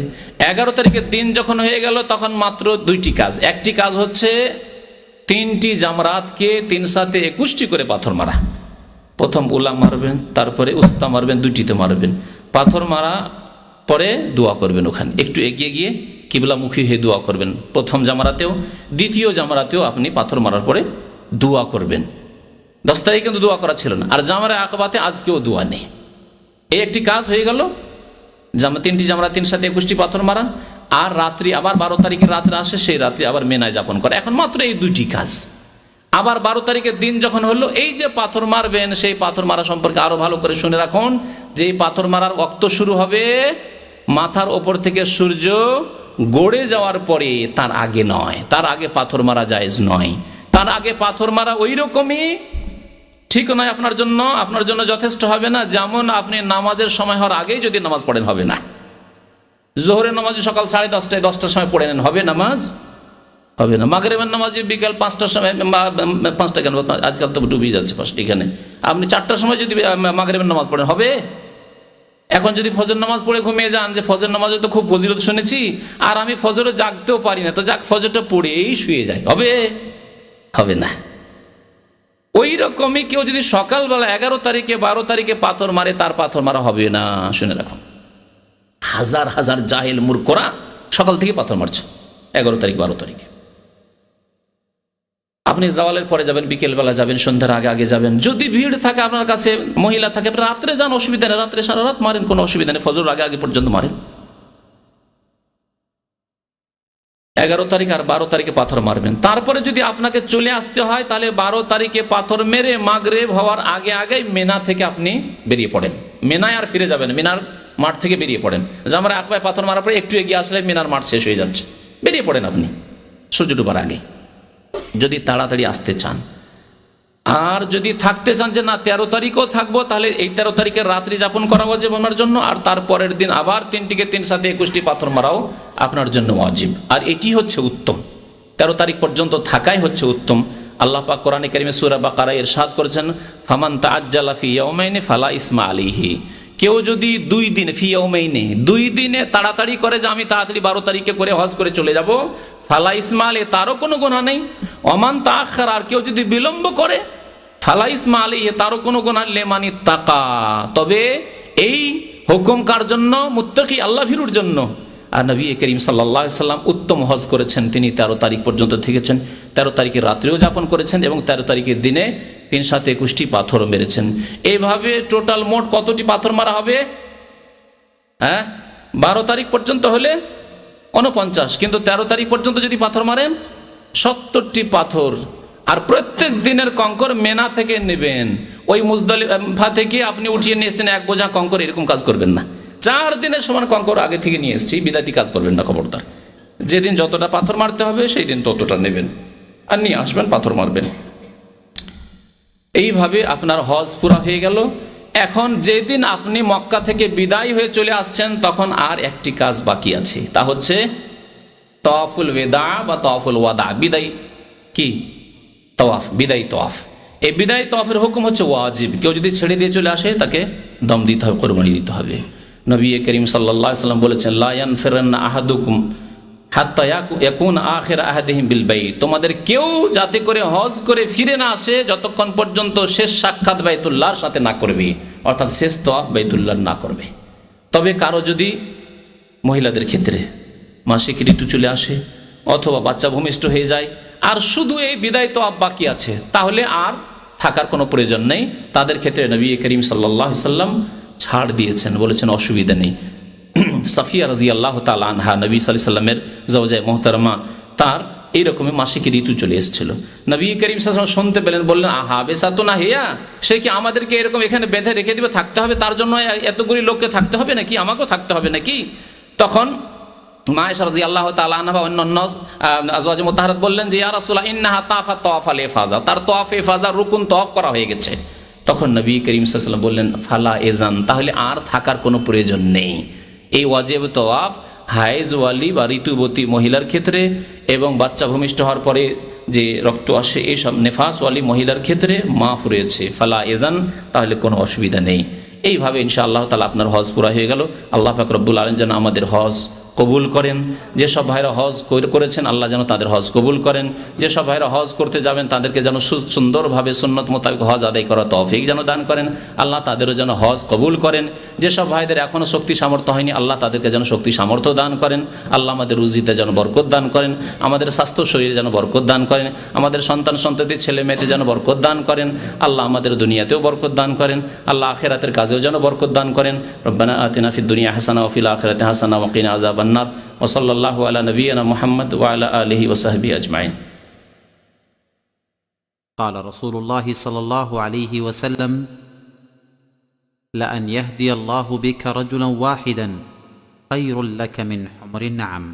11 তারিখের দিন যখন হয়ে গেল, তখন মাত্র 2টি কাজ। একটি কাজ হচ্ছে 3টি জামরাতকে 3 সাথে 21টি করে পাথর মারা। প্রথম উলা মারবেন, তারপরে উস্তা মারবেন, 2টিতে মারবেন। পাথর মারা পরে দোয়া করবেন, ওখানে একটু এগিয়ে গিয়ে কিবলামুখী হয়ে দোয়া করবেন। প্রথম জামরাতেও দ্বিতীয় জামরাতেও আপনি পাথর মারার পরে দোয়া করবেন। 10 তারিখে কিন্তু দোয়া করা ছিল না। আর জামরা আকাবাতে আজকেও দোয়া নেই। এই একটি কাজ হয়ে গেল, 3টি জামরা 3 সাথে 21টি পাথর মারা। আর রাত্রি আবার 12 তারিখের রাত্রে আসে, সেই রাত্রি আবার মেনায় যাপন করে। এখন মাত্র এই 2টি কাজ। আবার 12 তারিখের দিন যখন হলো, এই যে পাথর মারবেন, সেই পাথর মারা সম্পর্কে আরো ভালো করে শুনে রাখুন যে এই পাথর মারার ওয়াক্ত শুরু হবে মাথার ওপর থেকে সূর্য গড়ে যাওয়ার পরে, তার আগে নয়। তার আগে পাথর মারা জায়েজ নয়। তার আগে পাথর মারা ওই রকমই ঠিক নয় আপনার জন্য যথেষ্ট হবে না, যেমন আপনি নামাজের সময় হওয়ার আগেই যদি নামাজ পড়েন হবে না। জোহরের নামাজ সকাল 10:30টায় 10টার সময় পড়ে নেন, হবে নামাজ? হবে না। মাগরিবের নামাজ বিকাল 5টার সময়, 5টা কেন, আজকাল তো ডুবিয়ে যাচ্ছে 5টা, এখানে আপনি 4টার সময় যদি মাগরিবের নামাজ পড়েন হবে? এখন যদি ফজর নামাজ পড়ে ঘুমিয়ে যান, যে ফজর নামাজে তো খুব ফজিলত শুনেছি, আর আমি ফজরে জাগতেও পারি না, তো যাক ফজরটা পড়েই শুয়ে যায়, হবে? হবে না। ওই রকমই কেউ যদি সকালবেলা 11 তারিখে 12 তারিখে পাথর মারে, তার পাথর মারা হবে না। শুনে রাখুন, হাজার হাজার জাহেল মূর্খরা সকাল থেকে পাথর মারছে 11 তারিখ 12 তারিখে। আপনি জাওয়ালের পরে যাবেন, বিকেলবেলা যাবেন, সন্ধ্যার আগে আগে যাবেন। যদি ভিড় থাকে আপনার কাছে, মহিলা থাকে, আপনি রাত্রে যান, অসুবিধা নেই, রাত্রে সারা রাত মারেন, কোনো অসুবিধা নেই, ফজর আগে আগে পর্যন্ত মারেন। 11 তারিখ আর 12 তারিখে পাথর মারবেন। তারপরে যদি আপনাকে চলে আসতে হয়, তাহলে 12 তারিখে পাথর মেরে মাগরিব হওয়ার আগে আগে মিনা থেকে আপনি বেরিয়ে পড়েন। মিনায় আর ফিরে যাবেন, মিনার মাঠ থেকে বেরিয়ে পড়েন। যে আমরা এক পায়ে পাথর মারার পরে একটু এগিয়ে আসলে মিনার মাঠ শেষ হয়ে যাচ্ছে, বেরিয়ে পড়েন আপনি সূর্য ডোবার আগে, যদি তাড়াতাড়ি আসতে চান। আর যদি থাকতে চান যে না 13 তারিখও থাকবো, তাহলে এই 13 তারিখের রাত্রি যাপন করা ওয়াজিব আপনার জন্য, আর তারপরের দিন আবার 3টিকে 3 সাথে 21টি পাথর মারাও আপনার জন্য ওয়াজিব। আর এটি হচ্ছে উত্তম, 13 তারিখ পর্যন্ত থাকাই হচ্ছে উত্তম। আল্লাহ পাক কোরআনে কারিমে সূরা বাকারায় ইরশাদ করেছেন, ফামান তাআজ্জালা ফি ইয়াওমাইনি ফালা ইসমা আলাইহি। কেউ যদি 2 দিন, ফি ইয়াওমাইনি 2 দিনে তাড়াতাড়ি করে যে আমি তাড়াতাড়ি 12 তারিখে করে হজ করে চলে যাব, ফালা ইসমা আলাইহি, তারও কোনো গুনাহ নেই। ওমান তাআখার, আর কেউ যদি বিলম্ব করে, ফালা ইসমা আলাইহি, তারও কোনো গুনাহ, লিমানি তাকা, তবে এই হুকুম কার জন্য? মুত্তাকি, আল্লাহ ভীরুর জন্য। আর নবী করিম সাল্লাল্লাহু আলাইহি সাল্লাম উত্তম হজ করেছেন, তিনি 13 তারিখ পর্যন্ত থেকেছেন, 13 তারিখের রাত্রেও যাপন করেছেন এবং 13 তারিখের দিনে 3 সাথে 21টি পাথর মেরেছেন। এইভাবে টোটাল মোট কতটি পাথর মারা হবে? 12 তারিখ পর্যন্ত হলে 49, কিন্তু 13 তারিখ পর্যন্ত যদি পাথর মারেন 70টি পাথর। আর প্রত্যেক দিনের কঙ্কর মেনা থেকে নেবেন, ওই মুজদালিফা থেকে আপনি উঠিয়ে নিয়ে এসেছেন 1 বোঝা কঙ্কর, এরকম কাজ করবেন না। 4 দিনের সমান কঙ্কর আগে থেকে নিয়ে এসেছি, বিদাতি কাজ করবেন না খবরদার। যেদিন যতটা পাথর মারতে হবে সেই দিন ততটা নেবেন আর নিয়ে আসবেন, পাথর মারবেন। এইভাবে আপনার হজ পুরা হয়ে গেল। এখন যেদিন আপনি মক্কা থেকে বিদায় হয়ে চলে আসছেন, তখন আর একটি কাজ বাকি আছে, তা হচ্ছে তাওয়াফুল ওয়াদা বা তাওয়াফুল ওয়াদা, বিদায় কি তাওয়াফ, বিদায় তাওয়াফ। এই বিদায় তাওয়াফের হুকুম হচ্ছে ওয়াজিব। কেউ যদি ছেড়ে দিয়ে চলে আসে তাকে দম দিতে হবে, কোরবানি দিতে হবে। নবী করিম সাল্লাল্লাহু আলাইহি ওয়াসাল্লাম বলেছেন, লা ইয়ানফিরান্না আহাদুকুম হাত্তা ইয়াকুন আখির আহাদিহিম বিল বাইত, তোমাদের কেউ যাতে করে হজ করে ফিরে না আসে যতক্ষণ পর্যন্ত শেষ সাক্ষাৎ বাইতুল্লাহর সাথে না করবে, অর্থাৎ শেষ তাওয়াফ বাইতুল্লাহ না করবে। তবে কারো যদি মহিলাদের ক্ষেত্রে মাসিক ঋতু চলে আসে অথবা বাচ্চা ভূমিষ্ঠ হয়ে যায় আর শুধু এই বিদায় তাওয়াফ বাকি আছে, তাহলে আর থাকার কোনো প্রয়োজন নেই। তাদের ক্ষেত্রে নবী করিম সাল্লাল্লাহু আলাইহি ওয়াসাল্লাম ছাড় দিয়েছেন, বলেছেন অসুবিধা নেই। সাফিয়া রাদিয়াল্লাহু তাআলা আনহা, নবী সাল্লাল্লাহু আলাইহি ওয়াসাল্লামের জাওজায়ে মুহতারামা, তার এইরকমই মাসিক ঋতু চলে এসেছিল। নবী করিম সাল্লাল্লাহু আলাইহি ওয়াসাল্লাম শুনতে পেলেন, বললেন, আহা বেসাতুনা হিয়া, সে কি আমাদেরকে এরকম এখানে বেঁধে রেখে দিবে, থাকতে হবে, তার জন্য এতগুলি লোককে থাকতে হবে নাকি, আমাকেও থাকতে হবে নাকি? তখন মা আয়েশা রাদিয়াল্লাহু তাআলা আনহা অন্যান্য আজওয়াজে মুতাহহারাত বললেন যে, ইয়া রাসূলুল্লাহ ইন্নাহা তাফা তাওয়াফাল ইফাজা, তার তাওয়াফ ইফাজা রুকুন তাওয়াফ করা হয়ে গেছে। তখন নবী করিম সাল্লাল্লাহু আলাইহি ওয়াসাল্লাম বললেন, ফালা এজান, তাহলে আর থাকার কোনো প্রয়োজন নেই। এই ওয়াজিব তাওয়াফ হায়েজওয়ালি বা ঋতুবতী মহিলার ক্ষেত্রে এবং বাচ্চা ভূমিষ্ঠ হওয়ার পরে যে রক্ত আসে এইসব নেফাসওয়ালি মহিলার ক্ষেত্রে মাফ রয়েছে, ফালা এজান, তাহলে কোনো অসুবিধা নেই। এইভাবে ইনশাআল্লাহ তাআলা আপনার হজ পুরা হয়ে গেল। আল্লাহ পাক রব্বুল আলামিন যেন আমাদের হজ কবুল করেন। যেসব ভাইরা হজ করেছেন আল্লাহ যেন তাদের হজ কবুল করেন। যেসব ভাইরা হজ করতে যাবেন তাদেরকে যেন সুন্দরভাবে সুন্নত মোতাবেক হজ আদায় করার তৌফিক যেন দান করেন। আল্লাহ তাদেরও যেন হজ কবুল করেন। যেসব ভাইদের এখনও শক্তি সামর্থ্য হয়নি আল্লাহ তাদেরকে যেন শক্তি সামর্থ্য দান করেন। আল্লাহ আমাদের রুজিতে যেন বরকত দান করেন, আমাদের স্বাস্থ্য শরীরে যেন বরকত দান করেন, আমাদের সন্তান সন্ততি ছেলে মেয়েতে যেন বরকত দান করেন। আল্লাহ আমাদের দুনিয়াতেও বরকত দান করেন, আল্লাহ আখিরাতের কাজেও যেন বরকত দান করেন। রব্বানা আতিনা ফিদ দুনিয়া হাসানা ওয়া ফিল আখিরাতি হাসানা ওয়া কিনা আযাবান নার। ওয়া সাল্লাল্লাহু আলা নবিয়িনা মুহাম্মদ ওয়া আলা আলিহি ওয়া সাহবিহি আজমাইন। قال رسول الله صلى الله عليه وسلم: لأن يهدي الله بك رجلا واحدا خير لك من حمر النعم.